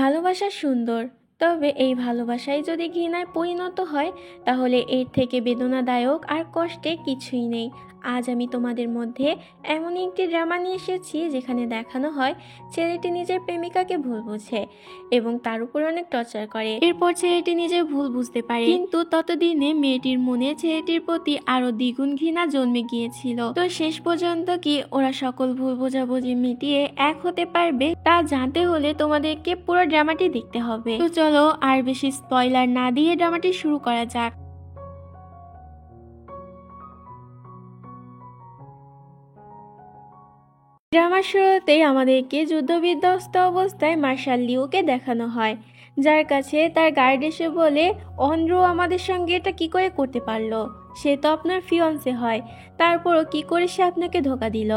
ভালোবাসা সুন্দর, তবে এই ভালোবাসাই যদি ঘৃণায় পরিণত হয় তাহলে এর থেকে বেদনাদায়ক আর কষ্টে কিছুই নেই। আজ আমি তোমাদের মধ্যে এমনই একটি ড্রামা নিয়ে এসেছি যেখানে দেখানো হয় ছেলেটি নিজের প্রেমিকাকে ভুল বোঝে এবং তার উপর অনেক টর্চার করে। এরপর ছেলেটি নিজের ভুল বুঝতে পারে, কিন্তু ততদিনে মেয়েটির মনে ছেলেটির প্রতি আরো দ্বিগুণ ঘৃণা জন্মে গিয়েছিল। তো শেষ পর্যন্ত কি ওরা সকল ভুল বোঝাবুঝি মিটিয়ে এক হতে পারবে তা জানতে হলে তোমাদেরকে পুরো ড্রামাটি দেখতে হবে। তো চলো আর বেশি স্পয়লার না দিয়ে ড্রামাটি শুরু করা যাক। ড্রামার শুরুতেই আমাদেরকে যুদ্ধবিধ্বস্ত অবস্থায় মার্শাল লিওকে দেখানো হয়, যার কাছে তার গার্ড এসে বলে, অন্ধ্র আমাদের সঙ্গে এটা কি করে করতে পারলো? সে তো আপনার ফিয়ন্সে হয়, তারপরও কি করে সে আপনাকে ধোকা দিল?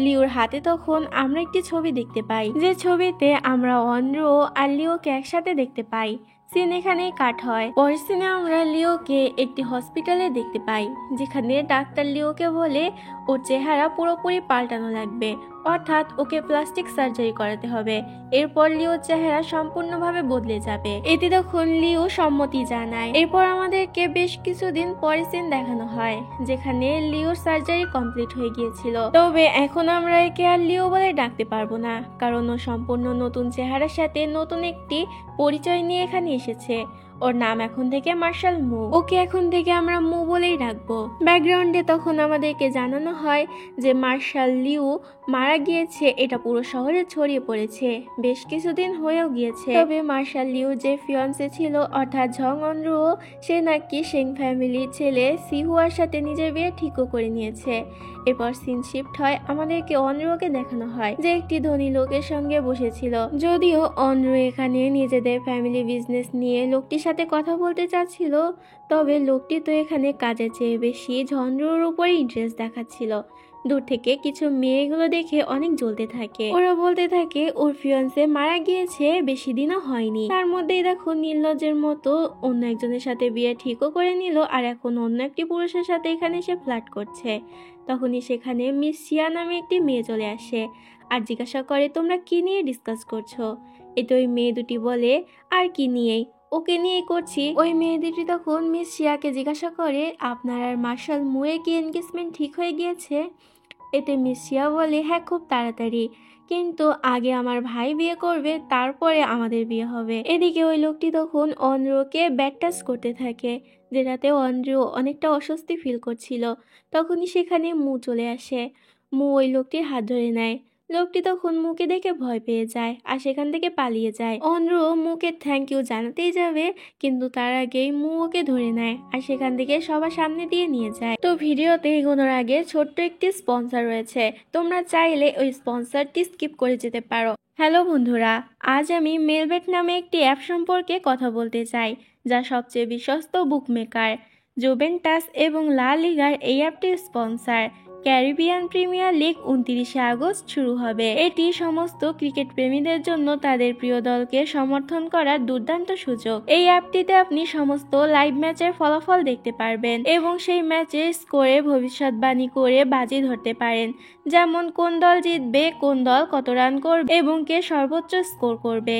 লিওর হাতে তখন আমরা একটি ছবি দেখতে পাই, যে ছবিতে আমরা অন্ধ্র আর লিওকে একসাথে দেখতে পাই। সিন এখানেই কাট হয়। পরের সিনে আমরা লিওকে একটি হসপিটালে দেখতে পাই, যেখানে ডাক্তার লিওকে বলে ওর চেহারা পুরোপুরি পাল্টানো লাগবে, অর্থাৎ ওকে প্লাস্টিক সার্জারি করাতে হবে। এরপর লিওর চেহারা সম্পূর্ণভাবে বদলে যাবে। এতে তখন লিও সম্মতি জানায়। এরপর আমাদেরকে বেশ কিছুদিন পরে সিন দেখানো হয়, যেখানে লিওর সার্জারি কমপ্লিট হয়ে গিয়েছিল। তবে এখন আমরা একে আর লিও বলে ডাকতে পারবো না, কারণ ও সম্পূর্ণ নতুন চেহারার সাথে নতুন একটি পরিচয় নিয়ে এখানে এসেছে। ওর নাম এখন থেকে মার্শাল মু। ওকে এখন থেকে আমরা মু বলেই রাখবো। ব্যাকগ্রাউন্ডে তখন আমাদেরকে জানানো হয় যে মার্শাল লিউ মারা গিয়েছে, এটা পুরো শহরে ছড়িয়ে পড়েছে, বেশ কিছুদিন হয়েও গিয়েছে। তবে মার্শাল লিউ যে ফিয়ন্সে ছিল অর্থাৎ ঝং অন্ধ্র, সে নাকি সেং ফ্যামিলির ছেলে সিহুয়ার সাথে নিজের বিয়ে ঠিকও করে নিয়েছে। এরপর সিন শিফট হয়, আমাদেরকে অন্ধ্রকে দেখানো হয় যে একটি ধনী লোকের সঙ্গে বসেছিল। যদিও অন্ধ্র এখানে নিজেদের ফ্যামিলি বিজনেস নিয়ে লোকটির সাথে কথা বলতে চাচ্ছিল, তবে লোকটি তো এখানে কাজের চেয়ে বেশি ঝন্ডুর উপরে ইন্টারেস্ট দেখাচ্ছিল। দূর থেকে কিছু মেয়েগুলো দেখে অনেক জ্বলতে থাকে। ওরা বলতে থাকে ওর ফিয়ন্সে মারা গিয়েছে, বেশি দিনও হয়নি। তার মধ্যেই দেখো নির্লজ্জের মতো অন্য একজনের সাথে বিয়ে ঠিকও করে নিল, আর এখন অন্য একটি পুরুষের সাথে এখানে সে ফ্লার্ট করছে। তখনই সেখানে মিস শিয়া নামে একটি মেয়ে চলে আসে আর জিজ্ঞাসা করে, তোমরা কি নিয়ে ডিসকাস করছো? এতে ওই মেয়ে দুটি বলে, আর কি নিয়েই, ওকে নিয়েই করছি। ওই মেয়ে দুটি তখন মিস শিয়াকে জিজ্ঞাসা করে, আপনার আর মার্শাল মুয়ের কি এনগেজমেন্ট ঠিক হয়ে গিয়েছে? এতে মিস শিয়া বলে, হ্যাঁ খুব তাড়াতাড়ি, কিন্তু আগে আমার ভাই বিয়ে করবে, তারপরে আমাদের বিয়ে হবে। এদিকে ওই লোকটি তখন অন্ধ্রকে ব্যাড টাচ করতে থাকে, যেটাতে অন্ধ্র অনেকটা অস্বস্তি ফিল করছিল। তখনই সেখানে মু চলে আসে। মু ওই লোকটির হাত ধরে নেয়। লোকটি তখন মুকে দেখে ভয় পেয়ে যায় আর সেখান থেকে পালিয়ে যায়। অন্ধ্র মুকে থ্যাংক ইউ জানাতেই যাবে, কিন্তু তার আগেই মু ওকে ধরে নেয় আর সেখান থেকে সবার সামনে দিয়ে নিয়ে যায়। তো ভিডিওতে এগোনোর আগে ছোট্ট একটি স্পন্সর রয়েছে, তোমরা চাইলে ওই স্পন্সরটি স্কিপ করে যেতে পারো। হ্যালো বন্ধুরা, আজ আমি মেলবেট নামে একটি অ্যাপ সম্পর্কে কথা বলতে চাই, যা সবচেয়ে বিশ্বস্ত বুকমেকার। জুভেন্টাস এবং লা লিগার এই অ্যাপটির স্পন্সর। ক্যারিবিয়ান প্রিমিয়ার লিগ 29শে আগস্ট শুরু হবে। এটি সমস্ত ক্রিকেট প্রেমীদের জন্য তাদের প্রিয় দলকে সমর্থন করার দুর্দান্ত সুযোগ। এই অ্যাপটিতে আপনি সমস্ত লাইভ ম্যাচের ফলাফল দেখতে পারবেন এবং সেই ম্যাচের স্কোরে ভবিষ্যৎবাণী করে বাজি ধরতে পারেন, যেমন কোন দল জিতবে, কোন দল কত রান করবে এবং কে সর্বোচ্চ স্কোর করবে।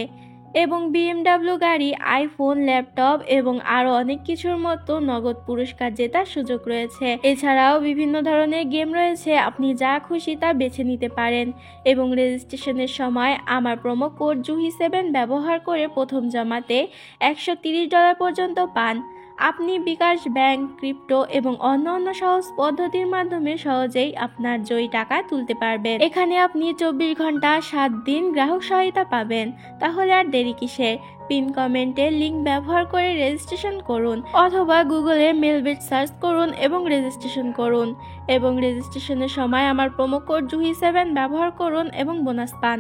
এবং BMW গাড়ি, আইফোন, ল্যাপটপ এবং আরো অনেক কিছুর মতো নগদ পুরস্কার জেতার সুযোগ রয়েছে। এছাড়াও বিভিন্ন ধরনের গেম রয়েছে, আপনি যা খুশি তা বেছে নিতে পারেন। এবং রেজিস্ট্রেশনের সময় আমার প্রোমো কোড জুহি7 ব্যবহার করে প্রথম জমাতে $130 পর্যন্ত পান। আপনি বিকাশ, ব্যাংক, ক্রিপ্টো এবং অন্যান্য সহজ পদ্ধতির মাধ্যমে সহজেই আপনার জয়ী টাকা তুলতে পারবেন। এখানে আপনি 24 ঘন্টা 7 দিন গ্রাহক সহায়তা পাবেন। তাহলে আর দেরি কিসের? পিন কমেন্টের লিংক ব্যবহার করে রেজিস্ট্রেশন করুন, অথবা গুগলে মেলবেট সার্চ করুন এবং রেজিস্ট্রেশন করুন। এবং রেজিস্ট্রেশনের সময় আমার প্রোমো কোড জুহি7 ব্যবহার করুন এবং বোনাস পান।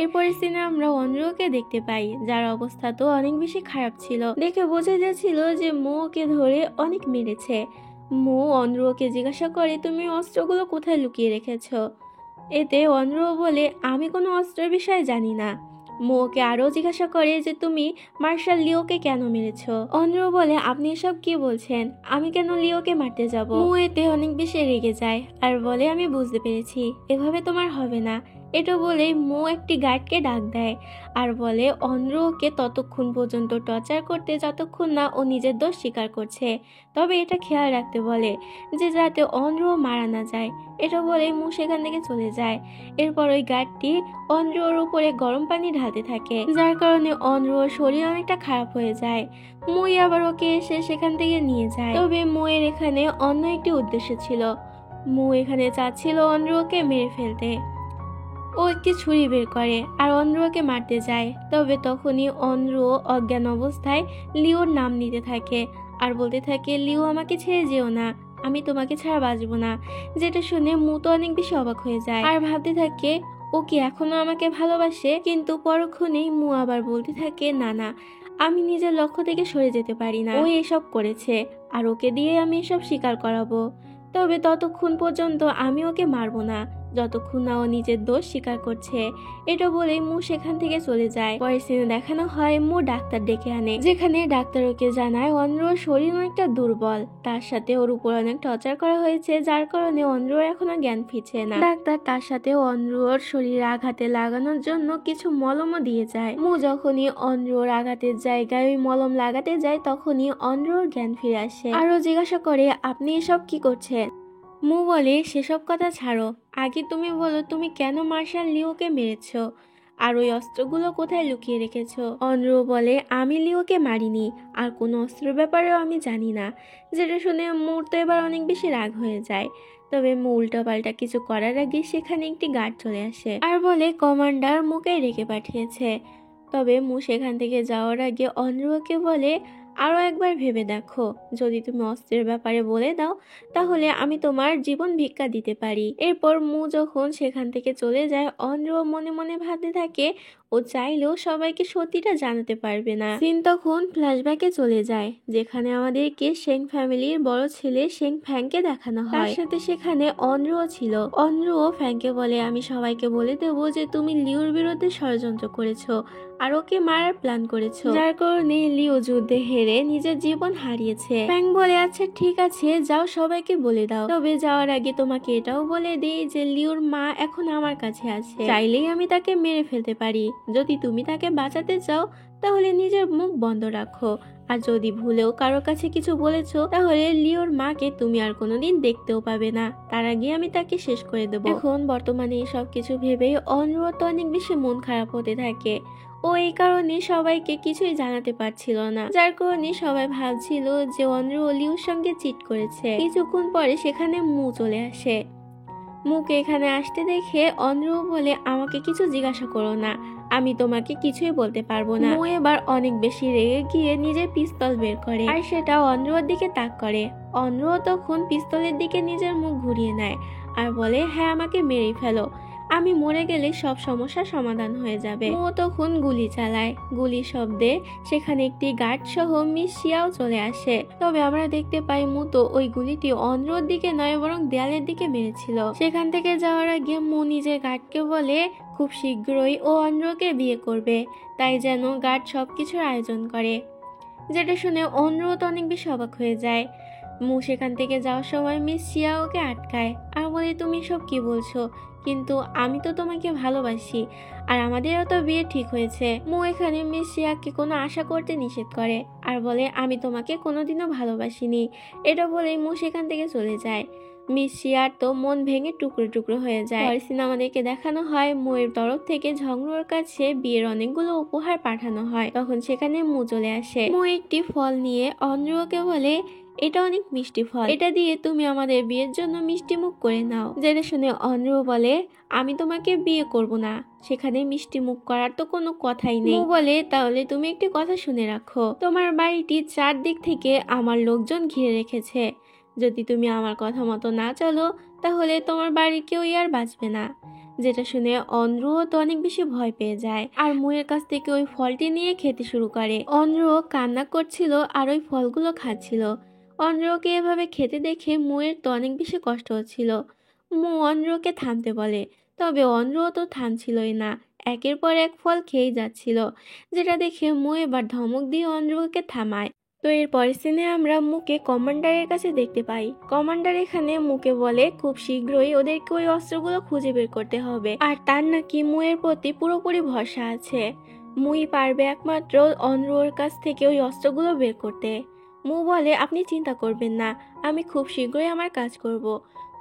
এরপরে সিনে আমরা অন্ধ্রকে দেখতে পাই, যার অবস্থা তো অনেক বেশি খারাপ ছিল। দেখে বোঝা যাচ্ছিল যে মুকে ধরে অনেক মেরেছে। মু অন্ধ্রকে জিজ্ঞাসা করে, তুমি অস্ত্রগুলো কোথায় লুকিয়ে রেখেছো? এতে অন্ধ্র বলে, আমি কোনো অস্ত্রের বিষয়ে জানি না। মুকে আরো জিজ্ঞাসা করে যে তুমি মার্শাল লিওকে কেন মেরেছো? অন্ধ্র বলে, আপনি এসব কি বলছেন, আমি কেন লিওকে মারতে যাব? মু এতে অনেক বেশি রেগে যায় আর বলে, আমি বুঝতে পেরেছি, এভাবে তোমার হবে না। এটা বলেই মো একটি গার্ডকে ডাক দেয় আর বলে অন্ধ্র ওকে ততক্ষণ পর্যন্ত টর্চার করতে যতক্ষণ না ও নিজের দোষ স্বীকার করছে, তবে এটা খেয়াল রাখতে বলে যে যাতে অন্ধ্র মারা না যায়। এটা বলেই মো সেখান থেকে চলে যায়। এরপর ওই গার্ডটি অন্ধ্রর উপরে গরম পানি ঢালতে থাকে, যার কারণে অন্ধ্রর শরীর অনেকটা খারাপ হয়ে যায়। মই আবার ওকে এসে সেখান থেকে নিয়ে যায়। তবে মোয়ের এখানে অন্য একটি উদ্দেশ্য ছিল। মো এখানে চাচ্ছিল অন্ধ্রকে মেরে ফেলতে। ও একটি ছুরি বের করে আর অন্ধ্রকে মারতে যায়। তবে তখনই অন্ধ্র অজ্ঞান অবস্থায় লিওর নাম নিতে থাকে আর বলতে থাকে, লিও আমাকে ছেড়ে যেও না, আমি তোমাকে ছাড়া বাঁচবো না। যেটা শুনে মু তো অনেক বেশি অবাক হয়ে যায় আর ভাবতে থাকে ও কি এখনো আমাকে ভালোবাসে। কিন্তু পরক্ষণেই মু আবার বলতে থাকে, না না, আমি নিজের লক্ষ্য থেকে সরে যেতে পারি না। ও এসব করেছে আর ওকে দিয়ে আমি এসব স্বীকার করাবো। তবে ততক্ষণ পর্যন্ত আমি ওকে মারবো না যতক্ষণ না ও নিজের দোষ স্বীকার করছে। এটা বলেই মু সেখান থেকে চলে যায়। পরের সিনে দেখানো হয় মু ডাক্তার ডেকে আনে, যেখানে ডাক্তার ওকে জানায় অন্ধ্রর শরীর অনেকটা দুর্বল, তার সাথে ওর উপর অনেক টর্চার করা হয়েছে, যার কারণে অন্ধ্রর এখনো জ্ঞান ফিরছে না। ডাক্তার তার সাথে অন্ধ্রর শরীরে আঘাতে লাগানোর জন্য কিছু মলমও দিয়ে যায়। মু যখনই অন্ধ্রর আঘাতের জায়গায় ওই মলম লাগাতে যায় তখনই অন্ধ্রর জ্ঞান ফিরে আসে। আরো জিজ্ঞাসা করে, আপনি এসব কি করছেন? মু বলে, সেসব কথা ছাড়ো, আগে তুমি বলো তুমি কেন মার্শাল লিওকে মেরেছ আর ওই অস্ত্রগুলো কোথায় লুকিয়ে রেখেছো? অন্ধ্র বলে, আমি লিওকে মারিনি আর কোনো অস্ত্রের ব্যাপারেও আমি জানি না। যেটা শুনে মুর তো এবার অনেক বেশি রাগ হয়ে যায়। তবে মু উল্টাপাল্টা কিছু করার আগে সেখানে একটি গার্ড চলে আসে আর বলে কমান্ডার মুকে রেখে পাঠিয়েছে। তবে মু সেখান থেকে যাওয়ার আগে অন্ধ্রকে বলে, আরও একবার ভেবে দেখো, যদি তুমি অস্ত্রের ব্যাপারে বলে দাও তাহলে আমি তোমার জীবন ভিক্ষা দিতে পারি। এরপর মু যখন সেখান থেকে চলে যায় অন্ধ্র মনে মনে ভাবতে থাকে ও চাইলেও সবাইকে সত্যিটা জানাতে পারবে না। সিন তখন ফ্ল্যাশব্যাকে চলে যায়, যেখানে আমাদেরকে শেং ফ্যামিলির বড় ছেলে শেং ফ্যাংকে দেখানো হয়। তার সাথে সেখানে অন্ধ্রও ছিল। অন্ধ্রও ফ্যাংকে বলে, আমি সবাইকে বলে দেবো যে তুমি লিওর বিরুদ্ধে ষড়যন্ত্র করেছো আর ওকে মারার প্ল্যান করেছো, যার কারণে লিও যুদ্ধে হেরে নিজের জীবন হারিয়েছে। ফ্যাং বলে, আচ্ছা ঠিক আছে, যাও সবাইকে বলে দাও। তবে যাওয়ার আগে তোমাকে এটাও বলে দিই যে লিওর মা এখন আমার কাছে আছে, চাইলেই আমি তাকে মেরে ফেলতে পারি। যদি তুমি তাকে বাঁচাতে চাও তাহলে নিজের মুখ বন্ধ রাখো, আর যদি ভুলেও কারো কাছে কিছু বলেছো তাহলে লিওর মাকে তুমি আর কোনোদিন দেখতেও পাবে না, তার আগে আমি তাকে শেষ করে দেবো। এখন বর্তমানে সব কিছু ভেবেই অন্ধ্র অনেক বেশি মন খারাপ হতে থাকে। ও এই কারণে সবাইকে কিছুই জানাতে পারছিল না, যার কারণে সবাই ভাবছিল যে অন্ধ্র লিওর সঙ্গে চিট করেছে। কিছুক্ষণ পরে সেখানে মু চলে আসে। মুকে এখানে আসতে দেখে অন্ধ্র বলে, আমাকে কিছু জিজ্ঞাসা করো না, আমি তোমাকে কিছুই বলতে পারবো না। মু এবার অনেক বেশি রেগে গিয়ে নিজের পিস্তল বের করে আর সেটা অন্ধ্রর দিকে তাক করে। অন্ধ্র তখন পিস্তলের দিকে নিজের মুখ ঘুরিয়ে নেয় আর বলে, হ্যাঁ আমাকে মেরে ফেলো, আমি মরে গেলে সব সমস্যার সমাধান হয়ে যাবে। মু তখন গুলি চালায়। গুলি শব্দে সেখানে একটি গার্ড সহ মিস শিয়াও চলে আসে। তবে আমরা দেখতে পাই মু তো ওই গুলিটি অন্ধ্রর দিকে নয় বরং দেয়ালের দিকে মেরেছিল। সেখান থেকে যাওয়ার আগে মু নিজের গার্ডকে বলে খুব শীঘ্রই ও অন্ধ্রকে বিয়ে করবে, তাই যেন গার্ড সবকিছুর আয়োজন করে। যেটা শুনে অন্ধ্র তো অনেক বেশি অবাক হয়ে যায়। মু সেখান থেকে যাওয়ার সময় মিস শিয়া ওকে আটকায় আর বলে, তুমি সব কি বলছো? কিন্তু আমি তো তোমাকে ভালোবাসি আর আমাদেরও তো বিয়ে ঠিক হয়েছে। মু এখানে মিস শিয়াকে কোনো আশা করতে নিষেধ করে আর বলে, আমি তোমাকে কোনোদিনও ভালোবাসিনি। এটা বলেই মু সেখান থেকে চলে যায়। মিস শিয়ার তো মন ভেঙে টুকরো টুকরো হয়ে যায়। পরের সিনে আমাদেরকে দেখানো হয় মুয়ের তরফ থেকে ঝংরুর কাছে বিয়ের অনেকগুলো উপহার পাঠানো হয়। তখন সেখানে মু চলে আসে। মু একটি ফল নিয়ে অন্ধ্রকে বলে, এটা অনেক মিষ্টি ফল, এটা দিয়ে তুমি আমাদের বিয়ের জন্য মিষ্টি মুখ করে নাও। যেটা শুনে অন্ধ্র বলে, আমি তোমাকে বিয়ে করব না, সেখানে মিষ্টি মুখ করার তো কোনো কথাই নেই। মু বলে, তাহলে তুমি একটি কথা শুনে রাখো, তোমার বাড়িটি চারদিক থেকে আমার লোকজন ঘিরে রেখেছে, যদি তুমি আমার কথা মতো না চলো তাহলে তোমার বাড়ির কেউই আর বাঁচবে না। যেটা শুনে অন্ধ্র তো অনেক বেশি ভয় পেয়ে যায় আর মুয়ের কাছ থেকে ওই ফলটি নিয়ে খেতে শুরু করে। অন্ধ্র কান্না করছিল আর ওই ফলগুলো খাচ্ছিল। অন্ধ্রকে এভাবে খেতে দেখে মুয়ের তো অনেক বেশি কষ্ট হচ্ছিল। মু অন্ধ্রকে থামতে বলে, তবে অন্ধ্র তো থামছিলই না, একের পর এক ফল খেয়েই যাচ্ছিল। যেটা দেখে মু এবার ধমক দিয়ে অন্ধ্রকে থামায় তো এর পরের সিনে আমরা মুকে কমান্ডারের কাছে দেখতে পাই। কমান্ডার এখানে মুকে বলে খুব শীঘ্রই ওদেরকে ওই অস্ত্রগুলো খুঁজে বের করতে হবে, আর তার নাকি মুয়ের প্রতি পুরোপুরি ভরসা আছে। মুই পারবে একমাত্র অনরোর কাছ থেকে ওই অস্ত্রগুলো বের করতে। মু বলে আপনি চিন্তা করবেন না, আমি খুব শীঘ্রই আমার কাজ করব।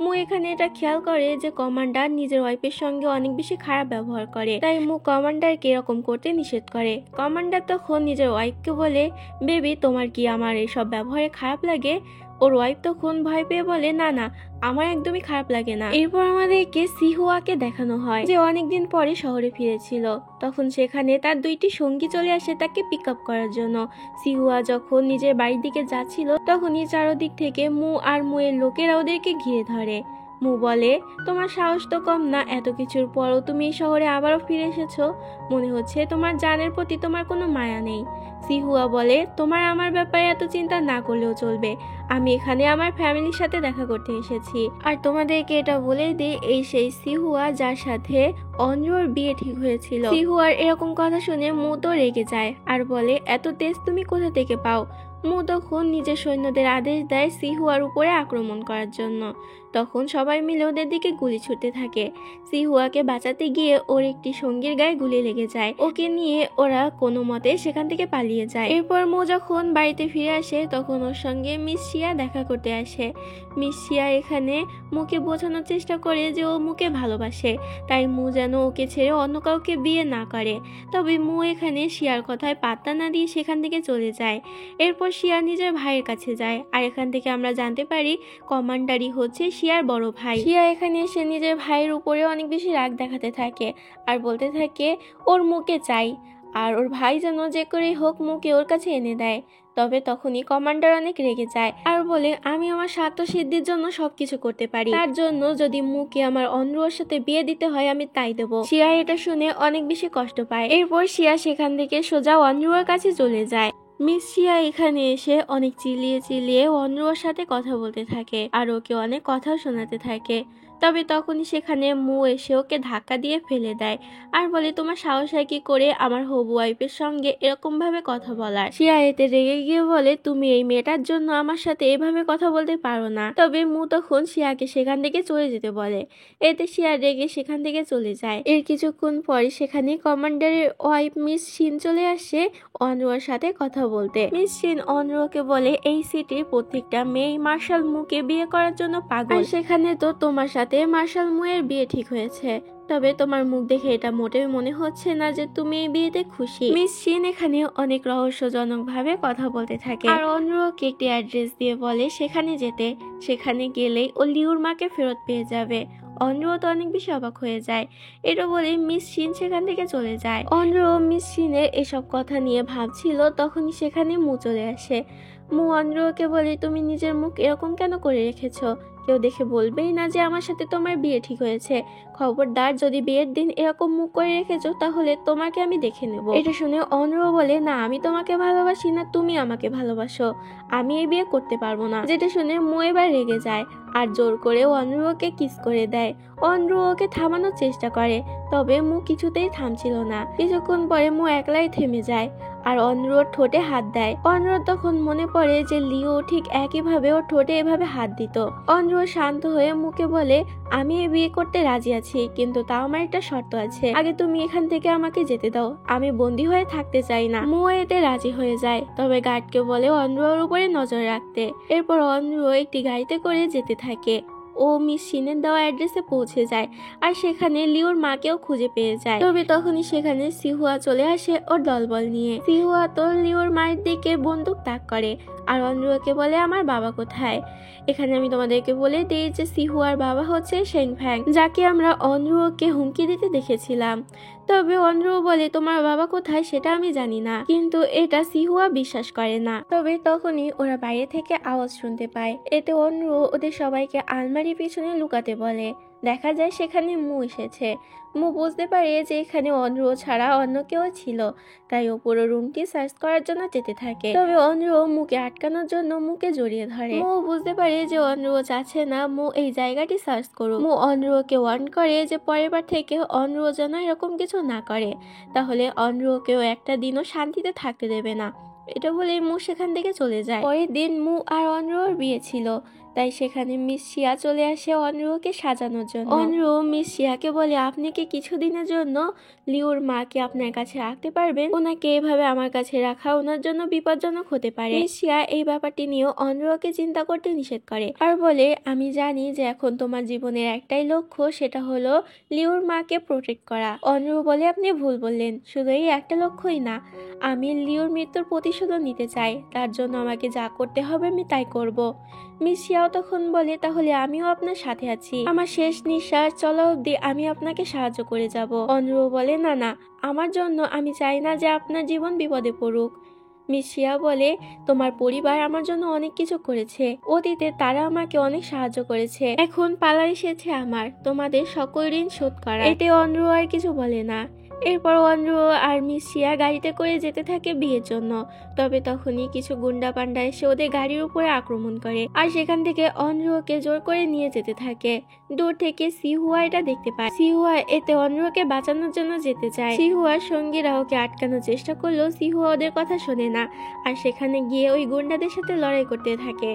মু এখানে এটা খেয়াল করে যে কমান্ডার নিজের ওয়াইফের সঙ্গে অনেক বেশি খারাপ ব্যবহার করে, তাই মু কমান্ডারকে এরকম করতে নিষেধ করে। কমান্ডার তখন নিজের ওয়াইফকে বলে, বেবি তোমার কি আমার এইসব ব্যবহারে খারাপ লাগে? ওর ওয়াইফ তখন ভয় পেয়ে বলে, না না, আমার একদমই খারাপ লাগে না। এরপর আমাদেরকে সিহুয়াকে দেখানো হয় যে অনেকদিন পরে শহরে ফিরেছিল। তখন সেখানে তার দুইটি সঙ্গী চলে আসে তাকে পিক আপ করার জন্য। সিহুয়া যখন নিজের বাড়ির দিকে যাচ্ছিল তখনই চারদিক থেকে মু আর মুয়ের লোকেরা ওদেরকে ঘিরে ধরে। মু বলে, তোমার সাহস তো কম না, এত কিছুর পরও তুমি এই শহরে আবারও ফিরে এসেছো। মনে হচ্ছে তোমার জানের প্রতি তোমার কোনো মায়া নেই। সিহুয়া বলে, তোমার আমার ব্যাপারে এত চিন্তা না করলেও চলবে, আমি এখানে আমার ফ্যামিলির সাথে দেখা করতে এসেছি। আর তোমাদেরকে এটা বলে দিই, এই সেই সিহুয়া যার সাথে অঞ্জুর বিয়ে ঠিক হয়েছিল। সিহুয়ার এরকম কথা শুনে মু তো রেগে যায় আর বলে, এত তেজ তুমি কোথা থেকে পাও? মু তখন নিজের সৈন্যদের আদেশ দেয় সিহুয়ার উপরে আক্রমণ করার জন্য। তখন সবাই মিলে ওদের দিকে গুলি ছুটতে থাকে। সিহুয়াকে বাঁচাতে গিয়ে ওর একটি সঙ্গীর গায়ে গুলি লেগে যায়। ওকে নিয়ে ওরা কোনো মতে সেখান থেকে পালিয়ে যায়। এরপর মু যখন বাড়িতে ফিরে আসে তখন ওর সঙ্গে মিস শিয়া দেখা করতে আসে। মিস শিয়া এখানে মুকে বোঝানোর চেষ্টা করে যে ও মুকে ভালোবাসে, তাই মু যেন ওকে ছেড়ে অন্য কাউকে বিয়ে না করে। তবে মু এখানে শিয়ার কথায় পাত্তা না দিয়ে সেখান থেকে চলে যায়। এরপর শিয়া নিজের ভাইয়ের কাছে যায়, আর এখান থেকে আমরা জানতে পারি কমান্ডারই হচ্ছে শিয়ার বড় ভাই। শিয়া এখানে এসে নিজের ভাইয়ের উপরে অনেক বেশি রাগ দেখাতে থাকে আর বলতে থাকে ওর মুকে চাই, আর ওর ভাই যেন যে করেই হোক মুকে ওর কাছে এনে দেয়। তবে তখনই কমান্ডার অনেক রেগে যায় আর বলে, আমি আমার স্বার্থ সিদ্ধির জন্য সবকিছু করতে পারি, তার জন্য যদি মুকে আমার অন্ধ্রর সাথে বিয়ে দিতে হয় আমি তাই দেবো। শিয়া এটা শুনে অনেক বেশি কষ্ট পায়। এরপর শিয়া সেখান থেকে সোজা অন্ধ্রর কাছে চলে যায়। মিস শিয়া এখানে এসে অনেক চিল্লিয়ে চিল্লিয়ে অন্ধ্রর সাথে কথা বলতে থাকে আর ওকে অনেক কথা শোনাতে থাকে। তবে তখনই সেখানে মু এসে ওকে ধাক্কা দিয়ে ফেলে দেয় আর বলে, তোমার সাহস হয় কি করে আমার হবু ওয়াইফের সঙ্গে এরকম ভাবে কথা বলার? শিয়া এতে রেগে গিয়ে বলে, তুমি এই মেয়েটার জন্য আমার সাথে এভাবে কথা বলতে পারো না। তবে মু তখন শিয়াকে সেখান থেকে চলে যেতে বলে। এতে শিয়া রেগে সেখান থেকে চলে যায়। এর কিছুক্ষণ পরে সেখানে কমান্ডারের ওয়াইফ মিস শিন চলে আসে অনরোর সাথে কথা বলতে। মিস শিন অনরোকে বলে, এই সিটির প্রত্যেকটা মেয়ে মার্শাল মুকে বিয়ে করার জন্য পাগল, সেখানে তো তোমার সাথে মার্শাল মুয়ের বিয়ে ঠিক হয়েছে, তবে তোমার মুখ দেখে এটা মোটেও মনে হচ্ছে না যে তুমি এই বিয়েতে খুশি। মিস শিন এখানে অনেক রহস্যজনক ভাবে কথা বলতে থাকে আর অনরোকে একটি অ্যাড্রেস দিয়ে বলে সেখানে যেতে। সেখানে গেলেই ও লিউর মাকে ফেরত পেয়ে যাবে। অনরো তো অনেক বেশি অবাক হয়ে যায়। এটা বলে মিস শিন সেখান থেকে চলে যায়। অনরো মিস শিনের এসব কথা নিয়ে ভাবছিল, তখনই সেখানে মু চলে আসে। মু অনরোকে বলে, তুমি নিজের মুখ এরকম কেন করে রেখেছো? কেউ দেখে বলবেই না যে আমার সাথে তোমার বিয়ে ঠিক হয়েছে। খবরদার, যদি বিয়ের দিন এরকম মুখ করে রেখেছো তাহলে তোমাকে আমি দেখে নেব। এটা শুনে অনরো বলে, না আমি তোমাকে ভালোবাসি না তুমি আমাকে ভালোবাসো, আমি এই বিয়ে করতে পারবো না। যেটা শুনে মু এবার রেগে যায় আর জোর করে অনরোকে কিস করে দেয়। অনরো ওকে থামানোর চেষ্টা করে, তবে মু কিছুতেই থামছিল না। কিছুক্ষণ পরে মু একলাই থেমে যায় আর অনরোর ঠোঁটে হাত দেয়। অনরোর তখন মনে পড়ে যে লিও ঠিক একইভাবে ওর ঠোঁটে এভাবে হাত দিত। অনরো শান্ত হয়ে মুকে বলে, আমি এই বিয়ে করতে রাজি আছি, কিন্তু তাও আমার একটা শর্ত আছে, আগে তুমি এখান থেকে আমাকে যেতে দাও, আমি বন্দি হয়ে থাকতে চাই না। মু এতে রাজি হয়ে যায়, তবে গার্ডকে বলে অনরোর উপরে নজর রাখতে। এরপর অনরো একটি গাড়িতে করে যেতে থাকে। ও মিস শিনের দেওয়া অ্যাড্রেসে পৌঁছে যায় আর সেখানে লিওর মাকেও খুঁজে পেয়ে যায়। তবে তখনই সেখানে সিহুয়া চলে আসে ওর দলবল নিয়ে। সিহুয়া তো লিওর মায়ের দিকে বন্দুক তাক করে আর অনরোকে বলে, আমার বাবা কোথায়? এখানে আমি তোমাদেরকে বলে দিই যে সিহুয়ার বাবা হচ্ছে শেংফ্যাং, যাকে আমরা অনরোকে হুমকি দিতে দেখেছিলাম। তবে অনরো বলে, তোমার বাবা কোথায় সেটা আমি জানি না, কিন্তু এটা সিহুয়া বিশ্বাস করে না। তবে তখনই ওরা বাইরে থেকে আওয়াজ শুনতে পায়। এতে অনরো ওদের সবাইকে আলমারির পিছনে লুকাতে বলে। দেখা যায় সেখানে মু এসেছে। মু বুঝতে পারে যে এখানে অনরো ছাড়া অন্য কেউ ছিল, তাই ও পুরো রুমটি সার্চ করার জন্য যেতে থাকে। তবে অনরো মুকে আটকানোর জন্য মুকে জড়িয়ে ধরে। মু বুঝতে পারে যে অনরো চাচ্ছে না মু এই জায়গাটি সার্চ করুক। মু অনরোকে ওয়ার্ন করে যে পরের বার থেকে অনরো যেন এরকম কিছু না করে, তাহলে অনরোকেও একটা দিনও শান্তিতে থাকতে দেবে না। এটা বলে মু সেখান থেকে চলে যায়। পরের দিন মু আর অনরুর বিয়ে ছিল, তাই সেখানে মিস শিয়া চলে আসে অনরুকে সাজানোর জন্য। অনরু মিস শিয়াকে বলে, আপনি কি কিছুদিনের জন্য লিওর মাকে আপনার কাছে রাখতে পারবেন? ওনাকে এভাবে আমার কাছে রাখা ওনার জন্য বিপজ্জনক হতে পারে। মিস শিয়া এই ব্যাপারটি নিয়েও অনরুকে চিন্তা করতে নিষেধ করে আর বলে, আমি জানি যে এখন তোমার জীবনের একটাই লক্ষ্য, সেটা হলো লিওর মাকে প্রোটেক্ট করা। অনরু বলে, আপনি ভুল বললেন, শুধু এই একটা লক্ষ্যই না, আমি লিওর মৃত্যুর প্রতিশোধও নিতে চাই, তার জন্য আমাকে যা করতে হবে আমি তাই করব। মিস শিয়াও তখন বলে, তাহলে আমিও আপনার সাথে আছি, আমার শেষ নিঃশ্বাস চলা অবধি আমি আপনাকে সাহায্য করে যাব। অনরু বলে, না না, আমার জন্য আমি চাই না যে আপনার জীবন বিপদে পড়ুক। মিস শিয়া বলে, তোমার পরিবার আমার জন্য অনেক কিছু করেছে, অতীতে তারা আমাকে অনেক সাহায্য করেছে, এখন পালা এসেছে আমার তোমাদের সকল ঋণ শোধ করা। এতে অনরু আর কিছু বলে না। এরপর অনরু আর মিস শিয়া গাড়িতে করে যেতে থাকে বিয়ের জন্য। তবে তখনই কিছু গুন্ডা পান্ডা এসে ওদের গাড়ির উপরে আক্রমণ করে আর সেখান থেকে অনরুকে জোর করে নিয়ে যেতে থাকে। দূর থেকে সিহুয়া এটা দেখতে পায়। সিহুয়া এতে অনরুকে বাঁচানোর জন্য যেতে চায়। সিহুয়ার সঙ্গীরা ওকে আটকানোর চেষ্টা করলেও সিহুয়া ওদের কথা শোনে না আর সেখানে গিয়ে ওই গুন্ডাদের সাথে লড়াই করতে থাকে।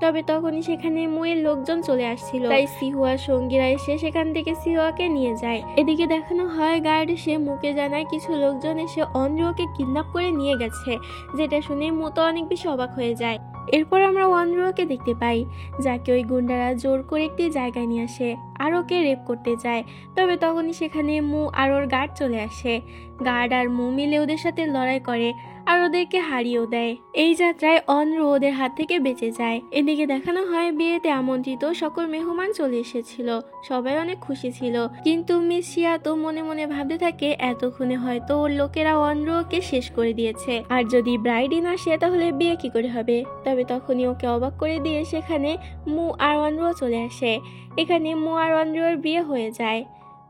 তবে তখনই সেখানে মুয়ের লোকজন চলে আসছিল, তাই সিহুয়ার সঙ্গীরা এসে সেখান থেকে সিহুয়াকে নিয়ে যায়। এদিকে দেখানো হয় গার্ড এসে মুকে জানায় কিছু লোকজন এসে অনরুকে কিডন্যাপ করে নিয়ে গেছে, যেটা শুনে মু তো অনেক বেশি অবাক হয়ে যায়। এরপর আমরা অনরুকে দেখতে পাই, যাকে ওই গুন্ডারা জোর করে একটি জায়গায় নিয়ে আসে আর ওকে রেপ করতে যায়। তবে তখনই সেখানে মু আর ওর গার্ড চলে আসে। গার্ড আর মু মিলে ওদের সাথে লড়াই করে আর ওদেরকে হারিয়েও দেয়। এই যাত্রায় অনরু ওদের হাত থেকে বেঁচে যায়। এদিকে দেখানো হয় বিয়েতে আমন্ত্রিত সকল মেহমান চলে এসেছিল, সবাই অনেক খুশি ছিল, কিন্তু মিস শিয়া তো মনে মনে ভাবতে থাকে এতক্ষণে হয়তো ওর লোকেরা অনরুকে শেষ করে দিয়েছে, আর যদি ব্রাইডই না আসে তাহলে বিয়ে কি করে হবে। তবে তখনই ওকে অবাক করে দিয়ে সেখানে মু আর অনরু চলে আসে। এখানে মু আর অনরুর বিয়ে হয়ে যায়।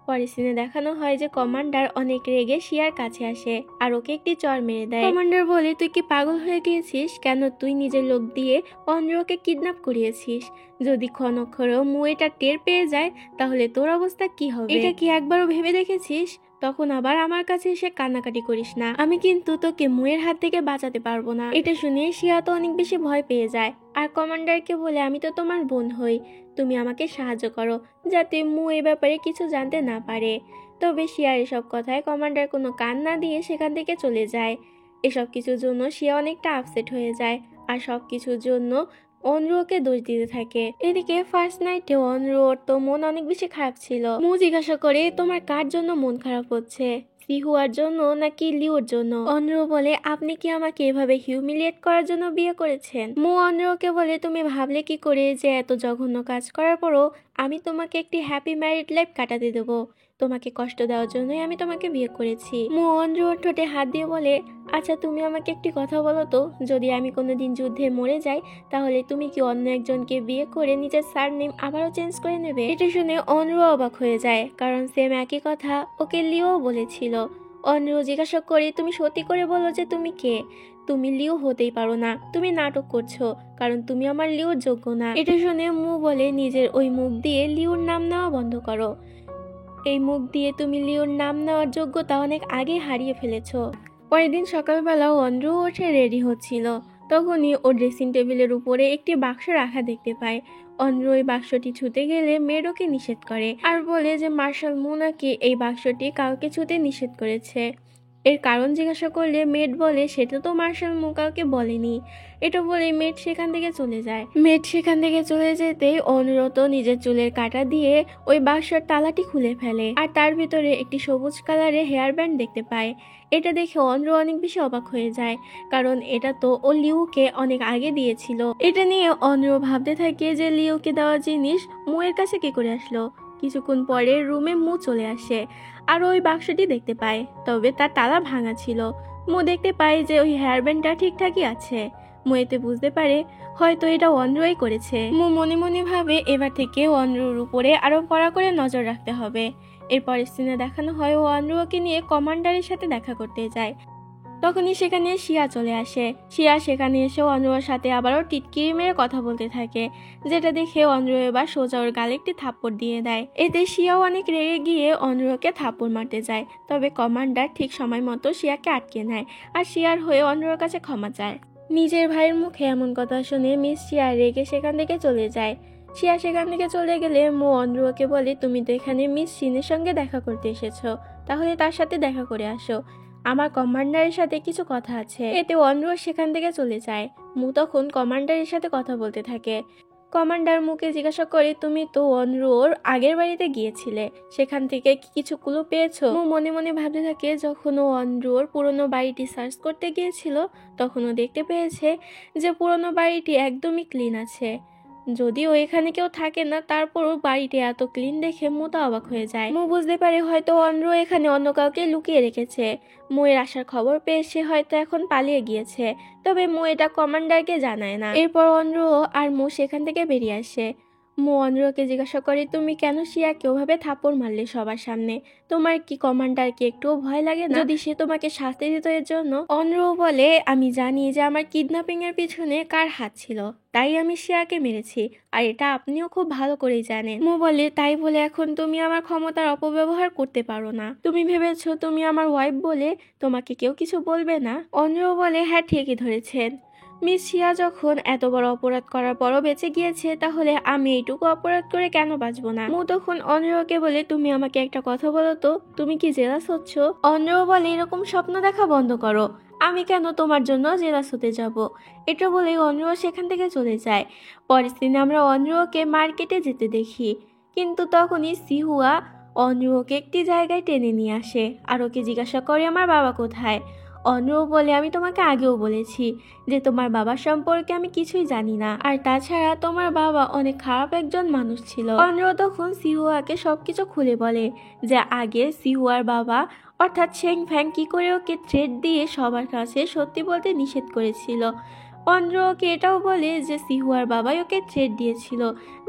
পরের সিনে দেখানো হয় যে কমান্ডার অনেক রেগে শিয়ার কাছে আসে আর ওকে একটি চড় মেরে দেয়। কমান্ডার বলে, তুই কি পাগল হয়ে গিয়েছিস? কেন তুই নিজের লোক দিয়ে অনরুকে কিডন্যাপ করিয়েছিস? যদি ক্ষণক্ষরেও মু এটা টের পেয়ে যায় তাহলে তোর অবস্থা কি হবে? এটা কি একবারও ভেবে দেখেছিস? তখন আবার আমার কাছে এসে কান্নাকাটি করিস না, আমি কিন্তু তোকে মুয়ের হাত থেকে বাঁচাতে পারবো না। এটা শুনে শিয়া তো অনেক বেশি ভয় পেয়ে যায় আর কমান্ডারকে বলে, আমি তো তোমার বোন হই, তুমি আমাকে সাহায্য করো যাতে মু এ ব্যাপারে কিছু জানতে না পারে। তবে শিয়ার এসব কথায় কমান্ডার কোনো কান না দিয়ে সেখান থেকে চলে যায়। এসব কিছুর জন্য শিয়া অনেকটা আপসেট হয়ে যায় আর সব কিছুর জন্য অনরুকে দোষ দিতে থাকে। এদিকে ফার্স্ট নাইটে অনরুর তো মন অনেক বেশি খারাপ ছিল। মু জিজ্ঞাসা করে, তোমার কার জন্য মন খারাপ হচ্ছে, সিহুয়ার জন্য নাকি লিওর জন্য? অনরু বলে, আপনি কি আমাকে এভাবে হিউমিলিয়েট করার জন্য বিয়ে করেছেন? মু অনরুকে বলে, তুমি ভাবলে কি করে যে এত জঘন্য কাজ করার পরও আমি তোমাকে একটি হ্যাপি ম্যারিড লাইফ কাটাতে দেবো? তোমাকে কষ্ট দেওয়ার জন্যই আমি তোমাকে বিয়ে করেছি। মু অনরুর ঠোঁটে হাত দিয়ে বলে, আচ্ছা তুমি আমাকে একটি কথা বলো তো, যদি আমি কোনোদিন যুদ্ধে মরে যাই তাহলে তুমি কি অন্য একজনকে বিয়ে করে নিজের সারনেম আবারও চেঞ্জ করে নেবে? এটা শুনে অনরু অবাক হয়ে যায়, কারণ সেম একই কথা ওকে লিও বলেছিল। অনরু জিজ্ঞাসা করে, তুমি সত্যি করে বলো যে তুমি কে? তুমি লিও হতেই পারো না, তুমি নাটক করছো, কারণ তুমি আমার লিওর যোগ্য না। এটা শুনে মু বলে, নিজের ওই মুখ দিয়ে লিওর নাম নেওয়া বন্ধ করো, এই মুখ দিয়ে তুমি লিওর নাম নেওয়ার যোগ্যতা অনেক আগে হারিয়ে ফেলেছো। পরের দিন সকালবেলা অনরু ওঠে রেডি হচ্ছিল, তখনই ও ড্রেসিং টেবিলের উপরে একটি বাক্স রাখা দেখতে পায়। অনরু ওই বাক্সটি ছুঁতে গেলে মেড ওকে নিষেধ করে আর বলে যে মার্শাল মু নাকি এই বাক্সটি কাউকে ছুঁতে নিষেধ করেছে। এর কারণ জিজ্ঞাসা করলে মেড বলে, সেটা তো মার্শাল মু কাউকে বলেনি। এটা বলে মেড সেখান থেকে চলে যায়। মেড সেখান থেকে চলে যেতেই অনুরত নিজের চুলের কাঁটা দিয়ে ওই বাক্সের তালাটি খুলে ফেলে আর তার ভিতরে একটি সবুজ কালারের হেয়ার ব্যান্ড দেখতে পায়। এটা দেখে অনরু অনেক বেশি অবাক হয়ে যায়, কারণ এটা তো ও লিউকে অনেক আগে দিয়েছিল। এটা নিয়ে অনরু ভাবতে থাকে যে লিউকে দেওয়া জিনিস মুয়ের কাছে কি করে আসলো। কিছুক্ষণ পরে রুমে মু চলে আসে আর ওই বাক্সটি দেখতে পায়, তবে তার তালা ভাঙা ছিল। মু দেখতে পায় যে ওই হেয়ার ব্যান্ডটা ঠিকঠাকই আছে। মু এতে বুঝতে পারে হয়তো এটা অনরুই করেছে। মু মনে মনে ভাবে এবার থেকে অনরুর উপরে আরো কড়া করে নজর রাখতে হবে। এরপর সিনে দেখানো হয় ও অনরুকে নিয়ে কমান্ডারের সাথে দেখা করতে যায়। তখনই সেখানে শিয়া চলে আসে। শিয়া সেখানে এসে অন্ধ্রর সাথে আবারও টিটকিরি মেরে কথা বলতে থাকে, যেটা দেখে অন্ধ্র এবার সোজা ওর গালে একটি থাপ্পড় দিয়ে দেয়। এতে শিয়াও অনেক রেগে গিয়ে অন্ধ্রকে থাপ্পড় মারতে যায়, তবে কমান্ডার ঠিক সময় মতো শিয়াকে আটকে নেয় আর শিয়ার হয়ে অন্ধ্রর কাছে ক্ষমা চায়। নিজের ভাইয়ের মুখে এমন কথা শুনে মিস শিয়া রেগে সেখান থেকে চলে যায়। শিয়া সেখান থেকে চলে গেলে মো অন্ধ্রকে বলে, তুমি তো এখানে মিস শিনের সঙ্গে দেখা করতে এসেছো, তাহলে তার সাথে দেখা করে আসো, আমার কমান্ডারের সাথে কিছু কথা আছে। এতে অন্ধ্র সেখান থেকে চলে যায়। মু তখন কমান্ডারের সাথে কথা বলতে থাকে। কমান্ডার মুকে জিজ্ঞাসা করে, তুমি তো অন্ধ্রর আগের বাড়িতে গিয়েছিলে, সেখান থেকে কি কিছু ক্লু পেয়েছো? মু মনে মনে ভাবতে থাকে, যখন ও অন্ধ্রর পুরনো বাড়িটি সার্চ করতে গিয়েছিল তখন ও দেখতে পেয়েছে যে পুরনো বাড়িটি একদমই ক্লিন আছে। যদিও এখানে কেউ থাকে না, তারপরও বাড়িটি এত ক্লিন দেখে মু তো অবাক হয়ে যায়। মু বুঝতে পারে হয়তো অন্ধ্র এখানে অন্য কাউকে লুকিয়ে রেখেছে। মুয়ের আসার খবর পেয়ে সে হয়তো এখন পালিয়ে গিয়েছে, তবে মু এটা কমান্ডারকে জানায় না। এরপর অন্ধ্র আর মু সেখান থেকে বেরিয়ে আসে। মু অন্ধ্রকে জিজ্ঞাসা করে, তুমি কেন শিয়াকে ওভাবে থাপ্পড় মারলে সবার সামনে? তোমার কি কমান্ডারকে একটুও ভয় লাগে না যদি সে তোমাকে শাস্তি দিত এর জন্য? অন্ধ্র বলে, আমি জানি যে আমার কিডন্যাপিং এর পিছনে কার হাত ছিল, তাই আমি শিয়াকে মেরেছি, আর এটা আপনিও খুব ভালো করেই জানেন। মু বলে, তাই বলে এখন তুমি আমার ক্ষমতার অপব্যবহার করতে পারো না। তুমি ভেবেছো তুমি আমার ওয়াইফ বলে তোমাকে কেউ কিছু বলবে না? অন্ধ্র বলে, হ্যাঁ ঠিকই ধরেছেন। মিস শিয়া যখন এত বড় অপরাধ করার পরও বেঁচে গিয়েছে, তাহলে আমি এইটুকু অপরাধ করে কেন বাঁচবো না? মু তখন অন্ধ্রকে বলে, তুমি আমাকে একটা কথা বলো তো, তুমি কি জেলাস হচ্ছ? অন্ধ্র বলে, এরকম স্বপ্ন দেখা বন্ধ করো, আমি কেন তোমার জন্য জেলাস হতে যাব? এটা বলে অন্ধ্র সেখান থেকে চলে যায়। পরের দিন আমরা অন্ধ্রকে মার্কেটে যেতে দেখি, কিন্তু তখনই সিহুয়া অন্ধ্রকে একটি জায়গায় টেনে নিয়ে আসে আর ওকে জিজ্ঞাসা করে, আমার বাবা কোথায়? অন্ধ্র বলে, আমি তোমাকে আগেও বলেছি যে তোমার বাবার সম্পর্কে আমি কিছুই জানি না, আর তাছাড়া তোমার বাবা অনেক খারাপ একজন মানুষ ছিল। অন্ধ্র তখন সিহুয়াকে সবকিছু খুলে বলে যে আগে সিহুয়ার বাবা অর্থাৎ শেং ফ্যাং কি করে ওকে থ্রেট দিয়ে সবার কাছে সত্যি বলতে নিষেধ করেছিল। অন্ধ্র ওকে এটাও বলে যে সিহুয়ার বাবাই ওকে থ্রেট দিয়েছিল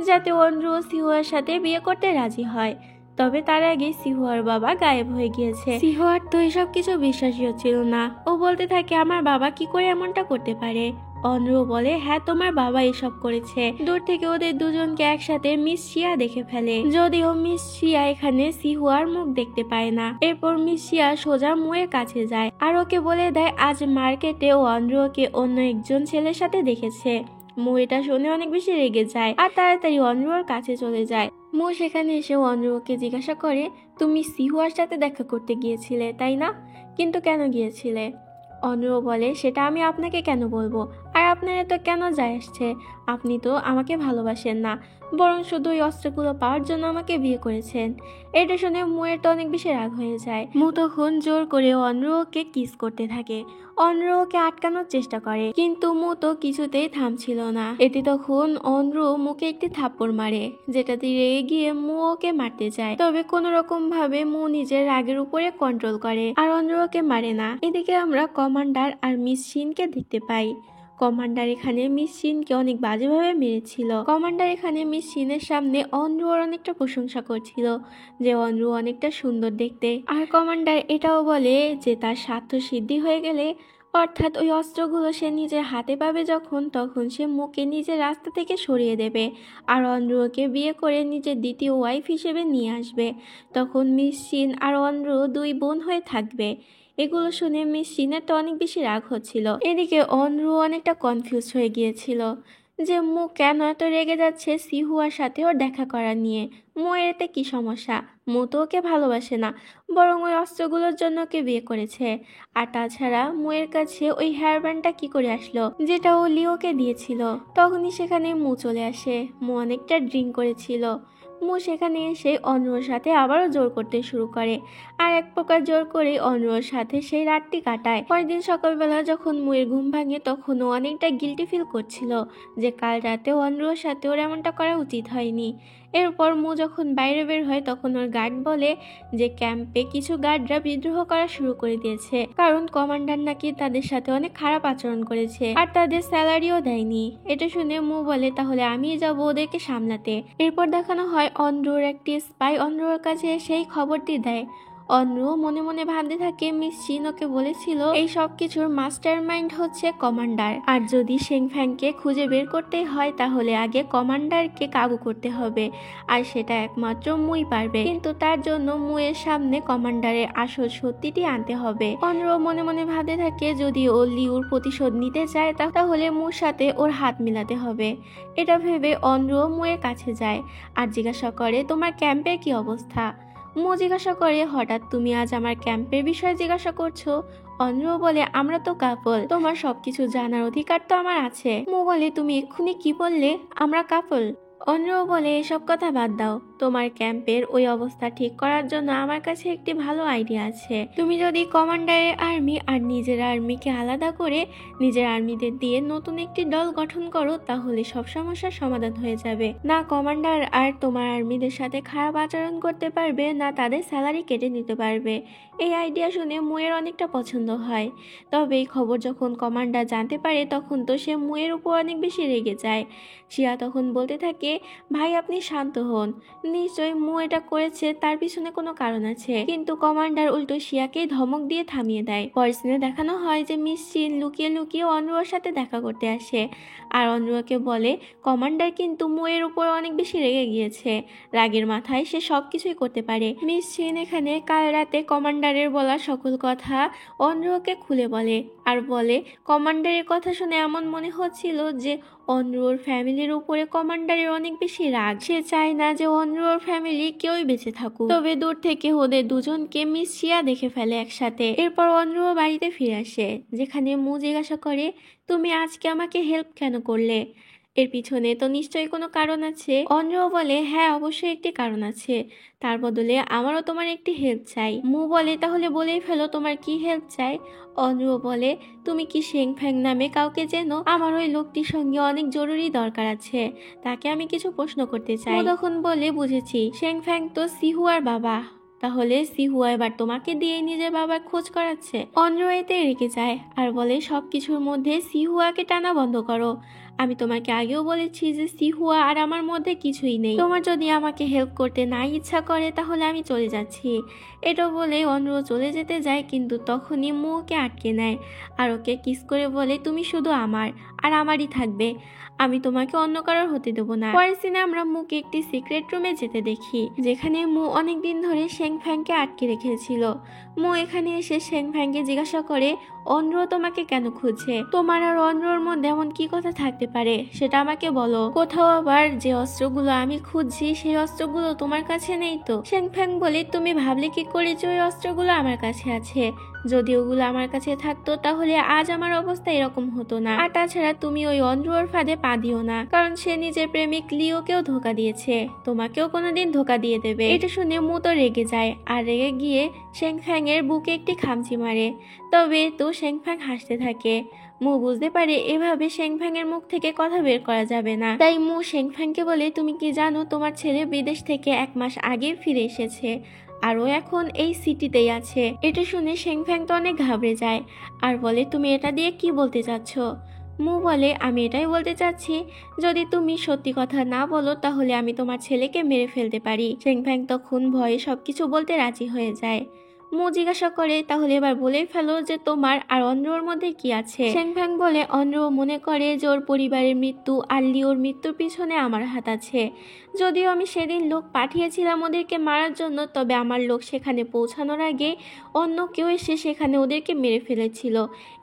যাতে অন্ধ্র সিহুয়ার সাথে বিয়ে করতে রাজি হয়, তবে তার আগে সিহুয়ার বাবা গায়েব হয়ে গিয়েছে। সিহুয়ার তো এসব কিছু বিশ্বাসই হচ্ছিল না। ও বলতে থাকে, আমার বাবা কি করে এমনটা করতে পারে? অন্ধ্র বলে, হ্যাঁ তোমার বাবা এসব করেছে। দূর থেকে ওদের দুজনকে একসাথে মিস শিয়া দেখে ফেলে, যদিও মিস শিয়া এখানে সিহুয়ার মুখ দেখতে পায় না। এরপর মিস শিয়া সোজা মুয়ের কাছে যায় আর ওকে বলে দেয় আজ মার্কেটে অন্ধ্রকে অন্য একজন ছেলের সাথে দেখেছে। মু এটা শুনে অনেক বেশি রেগে যায় আর তাড়াতাড়ি অন্ধ্রর কাছে চলে যায়। মু সেখানে এসে অন্ধ্রকে জিজ্ঞাসা করে, তুমি সিহুয়ার সাথে দেখা করতে গিয়েছিলে তাই না? কিন্তু কেন গিয়েছিলে? অন্ধ্র বলে, সেটা আমি আপনাকে কেন বলবো, আর আপনার এত কেন যায় আসছে? আপনি তো আমাকে ভালোবাসেন না, বরং শুধু ওই অস্ত্রগুলো পাওয়ার জন্য আমাকে বিয়ে করেছেন। এটা শুনে মুয়ের তো অনেক বেশি রাগ হয়ে যায়। মু তখন জোর করে অন্ধ্রকে কিস করতে থাকে। অন্ধ্রকে আটকানোর চেষ্টা করে, কিন্তু মু তো কিছুতেই থামছিল না। এতে তখন অন্ধ্র মুকে একটি থাপ্পড় মারে, যেটা দিয়ে গিয়ে মু ওকে মারতে যায়, তবে কোন রকম ভাবে মু নিজের রাগের উপরে কন্ট্রোল করে আর অন্ধ্রকে মারে না। এদিকে আমরা কমান্ডার আর মিস শিনকে দেখতে পাই। কমান্ডার এখানে মিস শিনকে অনেক বাজেভাবে মেরেছিল। কমান্ডার এখানে মিস শিনের সামনে অন্ধ্রর অনেকটা প্রশংসা করছিল যে অন্ধ্র অনেকটা সুন্দর দেখতে, আর কমান্ডার এটাও বলে যে তার স্বার্থ সিদ্ধি হয়ে গেলে অর্থাৎ ওই অস্ত্রগুলো সে নিজের হাতে পাবে যখন, তখন সে মুকে নিজের রাস্তা থেকে সরিয়ে দেবে আর অন্ধ্রকে বিয়ে করে নিজের দ্বিতীয় ওয়াইফ হিসেবে নিয়ে আসবে। তখন মিস শিন আর অন্ধ্র দুই বোন হয়ে থাকবে। এগুলো শুনে মিস শিনের তো অনেক বেশি রাগ হচ্ছিল। এদিকে অন্ধ্র অনেকটা কনফিউজ হয়ে গিয়েছিল যে মু কেন এত রেগে যাচ্ছে সিহুয়ার সাথে ওর দেখা করা নিয়ে। মু এতে কি সমস্যা? মু তো ওকে ভালোবাসে না, বরং ওই অস্ত্রগুলোর জন্য ওকে বিয়ে করেছে। আর তাছাড়া মুয়ের কাছে ওই হেয়ার ব্যান্ডটা কি করে আসলো যেটা ও লিওকে দিয়েছিল? তখনই সেখানে মু চলে আসে। মু অনেকটা ড্রিঙ্ক করেছিল। মু সেখানে এসে অন্ধ্রর সাথে আবারও জোর করতে শুরু করে, আর এক প্রকার জোর করে অন্ধ্রর সাথে সেই রাতটি কাটায়। পরের দিন সকালবেলা যখন মুয়ের ঘুম ভাঙে তখন ও অনেকটা গিল্টি ফিল করছিল যে কাল রাতে অন্ধ্রর সাথে ওর এমনটা করা উচিত হয়নি। এরপর মু যখন বাইরে বের হয় তখন ওর গার্ড বলে যে ক্যাম্পে কিছু গার্ডরা বিদ্রোহ করা শুরু করে দিয়েছে, কারণ কমান্ডার নাকি তাদের সাথে অনেক খারাপ আচরণ করেছে আর তাদের স্যালারিও দেয়নি। এটা শুনে মু বলে, তাহলে আমি যাব ওদেরকে সামলাতে। এরপর দেখানো হয় অন্ধ্রর একটি স্পাই অন্ধ্রর কাছে সেই খবরটি দেয়। অন্ধ্র মনে মনে ভাবতে থাকে মিস চিন ওকে বলেছিল এই সব কিছুর মাস্টার মাইন্ড হচ্ছে কমান্ডার, আর যদি শেংফ্যাংকে খুঁজে বের করতে হয় তাহলে আগে কমান্ডারকে কাবু করতে হবে, আর সেটা একমাত্র মুই পারবে। কিন্তু তার জন্য মুয়ের সামনে কমান্ডারের আসল সত্যিটি আনতে হবে। অন্ধ্র মনে মনে ভাবতে থাকে যদি ও লিউর প্রতিশোধ নিতে চায় তাহলে মুর সাথে ওর হাত মিলাতে হবে। এটা ভেবে অন্ধ্র মুয়ের কাছে যায় আর জিজ্ঞাসা করে তোমার ক্যাম্পের কি অবস্থা। মু জিজ্ঞাসা করে হঠাৎ তুমি আজ আমার ক্যাম্পের বিষয়ে জিজ্ঞাসা করছো। অন্ধ্র বলে আমরা তো কাপল, তোমার সবকিছু জানার অধিকার তো আমার আছে। মু বলে তুমি এক্ষুনি কি বললে আমরা কাপল? অন্ধ্র বলে এসব কথা বাদ দাও, তোমার ক্যাম্পের ওই অবস্থা ঠিক করার জন্য আমার কাছে একটি ভালো আইডিয়া আছে। তুমি যদি কমান্ডারের আর্মি আর নিজের আর্মিকে আলাদা করে নিজের আর্মিদের দিয়ে নতুন একটি দল গঠন করো তাহলে সব সমস্যার সমাধান হয়ে যাবে। না কমান্ডার আর তোমার আর্মিদের সাথে খারাপ আচরণ করতে পারবে, না তাদের স্যালারি কেটে নিতে পারবে। এই আইডিয়া শুনে মুয়ের অনেকটা পছন্দ হয়। তবে এই খবর যখন কমান্ডার জানতে পারে তখন তো সে মুয়ের উপর অনেক বেশি রেগে যায়। শিয়া তখন বলতে থাকে ভাই আপনি শান্ত হন, নিশ্চয়ই মু এটা করেছে তার পিছনে কোনো কারণ আছে। কিন্তু কমান্ডার উল্টো শিয়াকে ধমক দিয়ে থামিয়ে দেয়। পরের সিনে দেখানো হয় যে মিস চিন লুকিয়ে লুকিয়ে অন্ধ্রর সাথে দেখা করতে আসে আর অন্ধ্রকে বলে কমান্ডার কিন্তু মুয়ের উপর অনেক বেশি রেগে গিয়েছে, রাগের মাথায় সে সবকিছুই করতে পারে। মিস চিন এখানে কাল রাতে কমান্ডারের বলা সকল কথা অন্ধ্রকে খুলে বলে আর বলে কমান্ডারের কথা শুনে এমন মনে হচ্ছিল যে অন্ধ্রর ফ্যামিলির উপরে কমান্ডারের অনেক বেশি রাগ। সে চায় না যে অন্ধ্রর ফ্যামিলি কেউই বেঁচে থাকুক। তবে দূর থেকে ওদের দুজনকে মিস শিয়া দেখে ফেলে একসাথে। এরপর অন্ধ্র বাড়িতে ফিরে আসে যেখানে মু জিজ্ঞাসা করে তুমি আজকে আমাকে হেল্প কেন করলে? এর পিছনে তো নিশ্চয়ই কোনো কারণ আছে। অন্ধ্র বলে হ্যাঁ অবশ্যই একটি কারণ আছে, তার বদলে আমারও তোমার একটি হেল্প চাই। মু বলে তাহলে বলেই ফেলো তোমার কি হেল্প চাই। অন্ধ্র বলে তুমি কি শেংফ্যাং নামে কাউকে চেনো? আমার ওই লোকটির সঙ্গে অনেক জরুরি দরকার আছে, তাকে আমি কিছু প্রশ্ন করতে চাই। ও তখন বলে বুঝেছি, শেংফ্যাং তো সিহুয়ার বাবা, তাহলে সিহুয়া এবার তোমাকে দিয়ে নিজের বাবার খোঁজ করাচ্ছে। অন্ধ্র এতে রেগে যায় আর বলে সবকিছুর মধ্যে সিহুয়াকে টানা বন্ধ করো। আমি তোমাকে আগেও বলেছি যে সিহুয়া আর আমার মধ্যে কিছুই নেই। তোমার যদি আমাকে হেল্প করতে না ইচ্ছা করে তাহলে আমি চলে যাচ্ছি। এটা বলে অন্ধ্র চলে যেতে যায়, কিন্তু তখনই মুকে আটকে নেয় আর ওকে কিস করে বলে তুমি শুধু আমার আর আমারই থাকবে, আমি তোমাকে অন্য কারোর হতে দেবো না। পরের সিনে আমরা মুকে একটি সিক্রেট রুমে যেতে দেখি যেখানে মু অনেকদিন ধরে শেংফ্যাংকে আটকে রেখেছিল। মু এখানে এসে শেংফ্যাংকে জিজ্ঞাসা করে অন্ধ্র তোমাকে কেন খুঁজছে? তোমার আর অন্ধ্রর মধ্যে এমন কি কথা থাকতে পারে সেটা আমাকে বলো। কোথাও আবার যে অস্ত্রগুলো আমি খুঁজছি সেই অস্ত্রগুলো তোমার কাছে নেই তো? শেংফ্যাং বলে তুমি ভাবলে কি করে যে ওই অস্ত্রগুলো আমার কাছে আছে? যদি ওগুলো আমার কাছে থাকতো তাহলে আজ আমার অবস্থা এরকম হতো না। আর তাছাড়া তুমি ওই অন্ধ্রর ফাঁদে পা দিও না, কারণ সে নিজের প্রেমিক লিওকেও ধোকা দিয়েছে, তোমাকেও কোনোদিন ধোকা দিয়ে দেবে। এটা শুনে মু তো রেগে যায় আর রেগে গিয়ে শেংফ্যাং এর বুকে একটি খামচি মারে। তবে তো শেংফ্যাং হাসতে থাকে। মু বুঝতে পারে এভাবে শেংফ্যাং এর মুখ থেকে কথা বের করা যাবে না, তাই মু শেংফ্যাংকে বলে তুমি কি জানো তোমার ছেলে বিদেশ থেকে 1 মাস আগে ফিরে এসেছে আর ও এখন এই সিটিতেই আছে। এটা শুনে শেংফ্যাং তো অনেক ঘাবড়ে যায় আর বলে তুমি এটা দিয়ে কি বলতে চাচ্ছ? মু বলে আমি এটাই বলতে চাচ্ছি যদি তুমি সত্যি কথা না বলো তাহলে আমি তোমার ছেলেকে মেরে ফেলতে পারি। শেংফ্যাং তখন ভয়ে সবকিছু বলতে রাজি হয়ে যায়। মু জিজ্ঞাসা করে তাহলে এবার বলেই ফেলো যে তোমার আর অন্ধ্রর মধ্যে কি আছে। শেংফ্যাং বলে অন্ধ্র মনে করে যে ওর পরিবারের মৃত্যু আর লিওর মৃত্যুর পিছনে আমার হাত আছে। যদিও আমি সেদিন লোক পাঠিয়েছিলাম ওদেরকে মারার জন্য, তবে আমার লোক সেখানে পৌঁছানোর আগে অন্য কেউ এসে সেখানে ওদেরকে মেরে ফেলেছিল,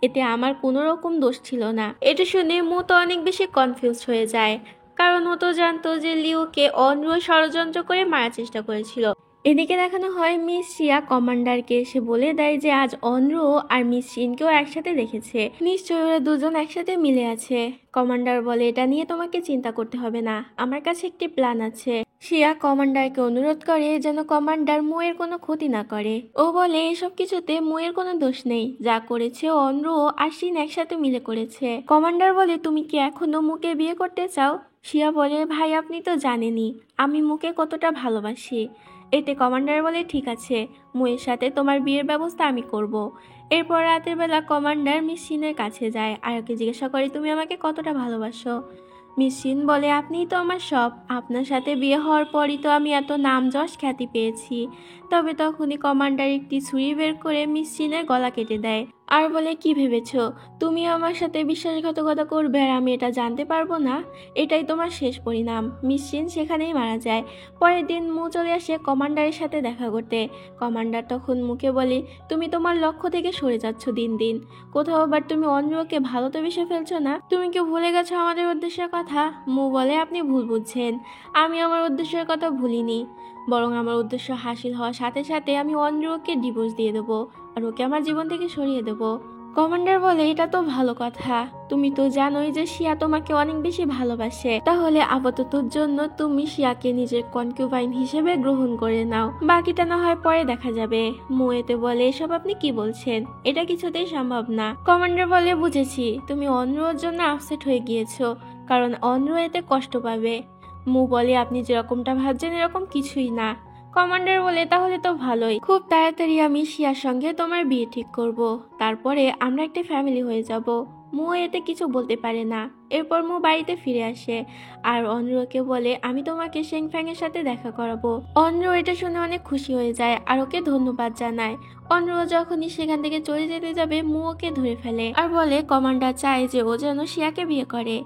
এতে আমার কোনো রকম দোষ ছিল না। এটা শুনে মু তো অনেক বেশি কনফিউজ হয়ে যায়, কারণ ও তো জানতো যে লিওকে অন্ধ্র ষড়যন্ত্র করে মারার চেষ্টা করেছিল। এদিকে দেখানো হয় মিস শিয়া কমান্ডারকে এসে বলে দেয় যে আজ অন্ধ্র আর মিস চিনকেও একসাথে দেখেছে, নিশ্চয়ই ওরা দুজন একসাথে মিলে আছে। কমান্ডার বলে এটা নিয়ে তোমাকে চিন্তা করতে হবে না, আমার কাছে একটি প্ল্যান আছে। শিয়া কমান্ডারকে অনুরোধ করে যেন কমান্ডার মুয়ের কোনো ক্ষতি না করে। ও বলে এসব কিছুতে মুয়ের কোনো দোষ নেই, যা করেছে অন্ধ্র আর শিন একসাথে মিলে করেছে। কমান্ডার বলে তুমি কি এখনো মুকে বিয়ে করতে চাও? শিয়া বলে ভাই আপনি তো জানেনই আমি মুকে কতটা ভালোবাসি। এতে কমান্ডার বলে ঠিক আছে, মুয়ের সাথে তোমার বিয়ের ব্যবস্থা আমি করব। এরপর রাতের বেলা কমান্ডার মিস শিনের কাছে যায় আর ওকে জিজ্ঞাসা করে তুমি আমাকে কতটা ভালোবাসো। মিসিন বলে আপনিই তো আমার সব, আপনার সাথে বিয়ে হওয়ার পরই তো আমি এত নাম যশ খ্যাতি পেয়েছি। তবে তখনই কমান্ডার একটি ছুরি বের করে মিসিনের গলা কেটে দেয় আর বলে কি ভেবেছো তুমি আমার সাথে বিশ্বাসঘাতকতা করবে আর আমি এটা জানতে পারবো না? এটাই তোমার শেষ পরিণাম। মিসিন সেখানেই মারা যায়। পরের দিন মু চলে আসে কমান্ডারের সাথে দেখা করতে। কমান্ডার তখন মুকে বলে তুমি তোমার লক্ষ্য থেকে সরে যাচ্ছ দিন দিন। কোথাও আবার তুমি অঞ্জুকে ভালো তো বেসে ফেলছো না? তুমি কি ভুলে গেছো আমাদের উদ্দেশ্যের কথা? মু বলে আপনি ভুল বুঝছেন, আমি আমার উদ্দেশ্যের কথা ভুলিনি, বরং আমার উদ্দেশ্য হাসিল হওয়ার সাথে সাথে আমি অঞ্জুকে ডিভোর্স দিয়ে দেবো আর ওকে আমার জীবন থেকে সরিয়ে দেবো। কমান্ডার বলে এটা তো ভালো কথা, তুমি তো জানোই যে শিয়া তোমাকে অনেক বেশি ভালোবাসে, তাহলে আপাততর জন্য তুমি শিয়াকে নিজের কনকিউবাইন হিসেবে গ্রহণ করে নাও, বাকিটা না হয় পরে দেখা যাবে। মুয়েতে বলে এসব আপনি কি বলছেন, এটা কিছুতেই সম্ভব না। কমান্ডার বলে বুঝেছি, তুমি অন্যর জন্য আপসেট হয়ে গিয়েছো, কারণ অন্য এতে কষ্ট পাবে। মু বলে আপনি যেরকমটা ভাবছেন এরকম কিছুই না। কমান্ডার বলে তাহলে তো ভালোই, খুব তাড়াতাড়ি আমি শিয়ার সঙ্গে তোমার বিয়ে ঠিক করব, তারপরে আমরা একটা ফ্যামিলি হয়ে যাব। মু এতে কিছু বলতে পারে না। এরপর মু বাড়িতে ফিরে আসে আর অন্ধ্রকে বলে আমি তোমাকে শেংফ্যাং এর সাথে দেখা করাবো। অন্ধ্র এটা শুনে অনেক খুশি হয়ে যায় আর ওকে ধন্যবাদ জানায়। অন্ধ্র যখনই সেখান থেকে চলে যেতে যাবে মু ওকে ধরে ফেলে আর বলে কমান্ডার চায় যে ও যেন শিয়াকে বিয়ে করে।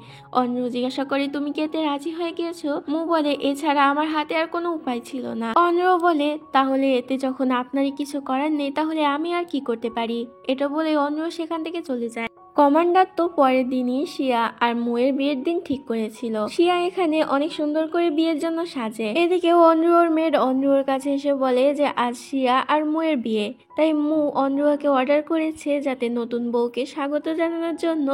অন্ধ্র জিজ্ঞাসা করে তুমি কি এতে রাজি হয়ে গিয়েছো? মু বলে এছাড়া আমার হাতে আর কোনো উপায় ছিল না। অন্ধ্র বলে তাহলে এতে যখন আপনারই কিছু করার নেই তাহলে আমি আর কি করতে পারি? এটা বলে অন্ধ্র সেখান থেকে চলে যায়। কমান্ডার তো পরের দিনই শিয়া আর মুয়ের বিয়ের দিন ঠিক করেছিল। শিয়া এখানে অনেক সুন্দর করে বিয়ের জন্য সাজে। এদিকে অন্ধ্রর মেয়ের অন্ধ্রর কাছে এসে বলে যে আজ শিয়া আর মুয়ের বিয়ে, তাই মু অন্ধ্রকে অর্ডার করেছে যাতে নতুন বউকে স্বাগত জানানোর জন্য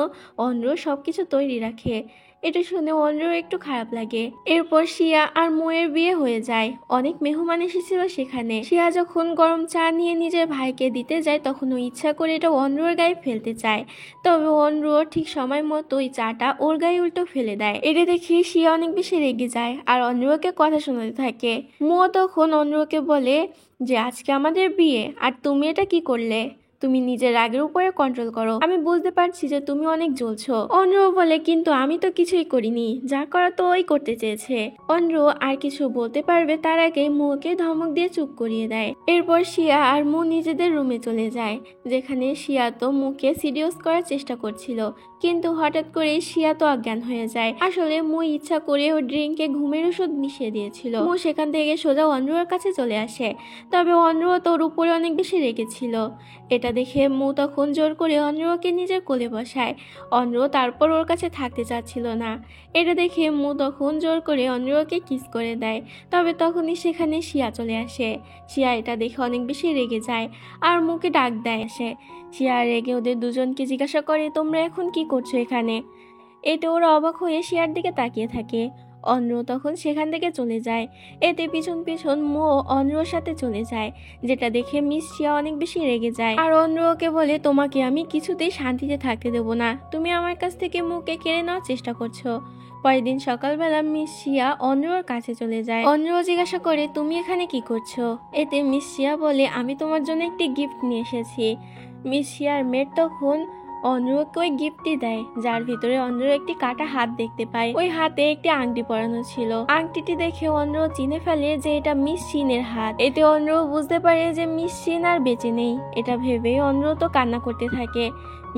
অন্ধ্র সবকিছু তৈরি রাখে। এটা শুনে অন্ধ্রর একটু খারাপ লাগে। এরপর শিয়া আর মুয়ের বিয়ে হয়ে যায়। অনেক মেহমান এসেছিল সেখানে। শিয়া যখন গরম চা নিয়ে নিজের ভাইকে দিতে যায় তখন ও ইচ্ছা করে এটা অন্ধ্রর গায়ে ফেলতে চায়, তবে অন্ধ্র ঠিক সময় মতো ওই চাটা ওর গায়ে উল্টো ফেলে দেয়। এটা দেখে শিয়া অনেক বেশি রেগে যায় আর অন্ধ্রকে কথা শোনাতে থাকে। মুও তখন অন্ধ্রকে বলে যে আজকে আমাদের বিয়ে আর তুমি এটা কি করলে? তুমি নিজের রাগের উপরে কন্ট্রোল করো, আমি বুঝতে পারছি যে তুমি অনেক জ্বলছো। অন্ধ্র বলে কিন্তু আমি তো কিছুই করিনি, যা করা তো ওই করতে চেয়েছে। অন্ধ্র আর কিছু বলতে পারবে তার আগে মুকে ধমক দিয়ে চুপ করিয়ে দেয়। এরপর শিয়া আর মু নিজেদের রুমে চলে যায়, যেখানে শিয়া তো মুকে সিডিউস করার চেষ্টা করছিল, কিন্তু হঠাৎ করে শিয়া তো অজ্ঞান হয়ে যায়। আসলে মু ইচ্ছা করে ও ড্রিঙ্কে ঘুমের ওষুধ মিশিয়ে দিয়েছিল। মু সেখান থেকে সোজা অন্ধ্রর কাছে চলে আসে, তবে অন্ধ্র তোর উপরে অনেক বেশি রেগেছিল। এটা দেখে মু তখন জোর করে অন্ধ্রকে নিজের কোলে বসায়। অন্ধ্র তারপর ওর কাছে থাকতে চাচ্ছিল না। এটা দেখে মু তখন জোর করে অন্ধ্রকে কিস করে দেয়, তবে তখনই সেখানে শিয়া চলে আসে। শিয়া এটা দেখে অনেক বেশি রেগে যায় আর মুকে ডাক দেয় আসে। শিয়া রেগে ওদের দুজনকে জিজ্ঞাসা করে তোমরা এখন কি করছো এখানে? এতে ওরা অবাক হয়ে শিয়ার দিকে তাকিয়ে থাকে। অন্ধ্র তখন সেখান থেকে চলে যায়। এতে পিছন পিছন মো অন্ধ্রর সাথে চলে যায়, যেটা দেখে মিস শিয়া অনেক বেশি রেগে যায় আর অন্ধ্রকে বলে তোমাকে আমি কিছুতেই শান্তিতে থাকতে দেবো না, তুমি আমার কাছ থেকে মুখে কেড়ে নেওয়ার চেষ্টা করছো। পরের দিন সকালবেলা মিস শিয়া অন্ধ্রর কাছে চলে যায়। অন্ধ্র জিজ্ঞাসা করে তুমি এখানে কি করছো? এতে মিস শিয়া বলে আমি তোমার জন্য একটি গিফট নিয়ে এসেছি। মিস শিয়ার মেয়ের তখন অন্ধ্রকে ওই গিফটটি দেয়, যার ভিতরে অন্ধ্র একটি কাটা হাত দেখতে পায়। ওই হাতে একটি আংটি পরানো ছিল। আংটিটি দেখে অন্ধ্র চিনে ফেলে যে এটা মিস শিনের হাত। এতে অন্ধ্র বুঝতে পারে যে মিস শিন আর বেঁচে নেই। এটা ভেবে অন্ধ্র তো কান্না করতে থাকে।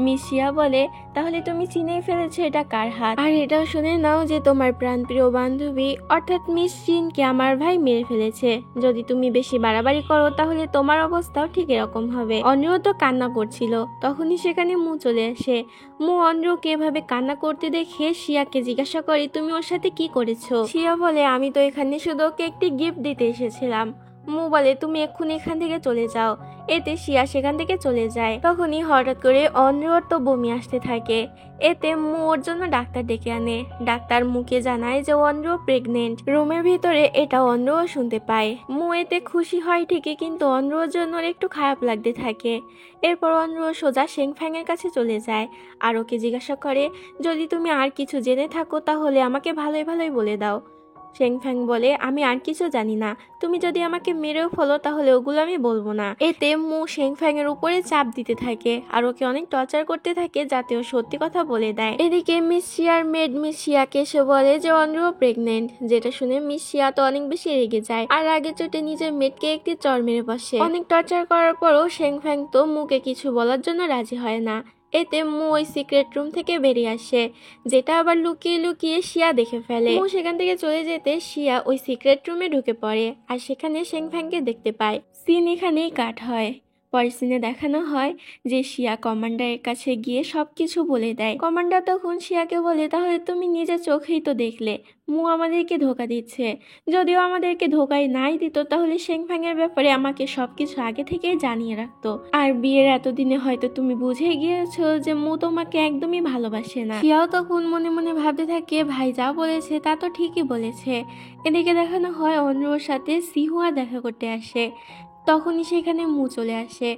মিস শিয়া বলে তাহলে তুমি চিনেই ফেলেছো এটা কার হাত, আর এটাও শুনে নাও যে তোমার প্রাণপ্রিয় বান্ধবী অর্থাৎ মিস শিনকে আমার ভাই মেরে ফেলেছে। যদি তুমি বেশি বাড়াবাড়ি করো তাহলে তোমার অবস্থাও ঠিক এরকম হবে। অন্ধ্র তো কান্না করছিল, তখনই সেখানে মু চলে আসে। মু অন্ধ্রকে এভাবে কান্না করতে দেখে শিয়াকে জিজ্ঞাসা করে তুমি ওর সাথে কি করেছো? শিয়া বলে আমি তো এখানে শুধু ওকে একটি গিফট দিতে এসেছিলাম। মু বলে তুমি এক্ষুনি এখান থেকে চলে যাও। এতে শিয়া সেখান থেকে চলে যায়। তখনই হঠাৎ করে অন্ধ্রর তো বমি আসতে থাকে। এতে মু ওর জন্য ডাক্তার ডেকে আনে। ডাক্তার মুকে জানায় যে অন্ধ্র প্রেগনেন্ট। রুমের ভিতরে এটা অন্ধ্রও শুনতে পায়। মু এতে খুশি হয় ঠিকই, কিন্তু অন্ধ্রর জন্য একটু খারাপ লাগতে থাকে। এরপর অন্ধ্র সোজা শেংফ্যাং এর কাছে চলে যায় আর ওকে জিজ্ঞাসা করে যদি তুমি আর কিছু জেনে থাকো তাহলে আমাকে ভালোই ভালোই বলে দাও। শেংফ্যাং বলে, আমি আর কিছু জানি না, তুমি যদি আমাকে মেরেও ফেলো তাহলে ওগুলো আমি বলবো না। এতে মু শেংফ্যাং এর উপরে চাপ দিতে থাকে আর ওকে অনেক টর্চার করতে থাকে যাতে ও সত্যি কথা বলে দেয়। এদিকে মিস শিয়ার মেড মিস শিয়াকে এসে বলে যে অন্ধ্র প্রেগনেন্ট, যেটা শুনে মিস শিয়া তো অনেক বেশি রেগে যায় আর আগে চোটে নিজের মেডকে একটি চড় মেরে বসে। অনেক টর্চার করার পরও শেংফ্যাং তো মুকে কিছু বলার জন্য রাজি হয় না। এতে মু ওই সিক্রেট রুম থেকে বেরিয়ে আসে, যেটা আবার লুকিয়ে লুকিয়ে শিয়া দেখে ফেলে। মু সেখান থেকে চলে যেতে শিয়া ওই সিক্রেট রুমে ঢুকে পড়ে আর সেখানে শেংফ্যাংকে দেখতে পায়। সিন এখানেই কাট হয়। পরের সিনে দেখানো হয় যে শিয়া কমান্ডারের কাছে গিয়ে সবকিছু বলে দেয়। কমান্ডার তখন শিয়াকে বলে, তাহলে তুমি নিজের চোখেই তো দেখলে মু আমাদেরকে ধোকা দিচ্ছে। যদিও আমাদেরকে ধোকাই নাই দিত তাহলে শেংফ্যাং এর ব্যাপারে আমাকে সবকিছু আগে থেকেই জানিয়ে রাখতো। আর বিয়ের এতদিনে হয়তো তুমি বুঝে গিয়েছো যে মু তোমাকে একদমই ভালোবাসে না। শিয়াও তখন মনে মনে ভাবতে থাকে, ভাই যা বলেছে তা তো ঠিকই বলেছে। এদিকে দেখানো হয় অন্যর সাথে সিহুয়া দেখা করতে আসে। তখনই সেখানে মু চলে আসে।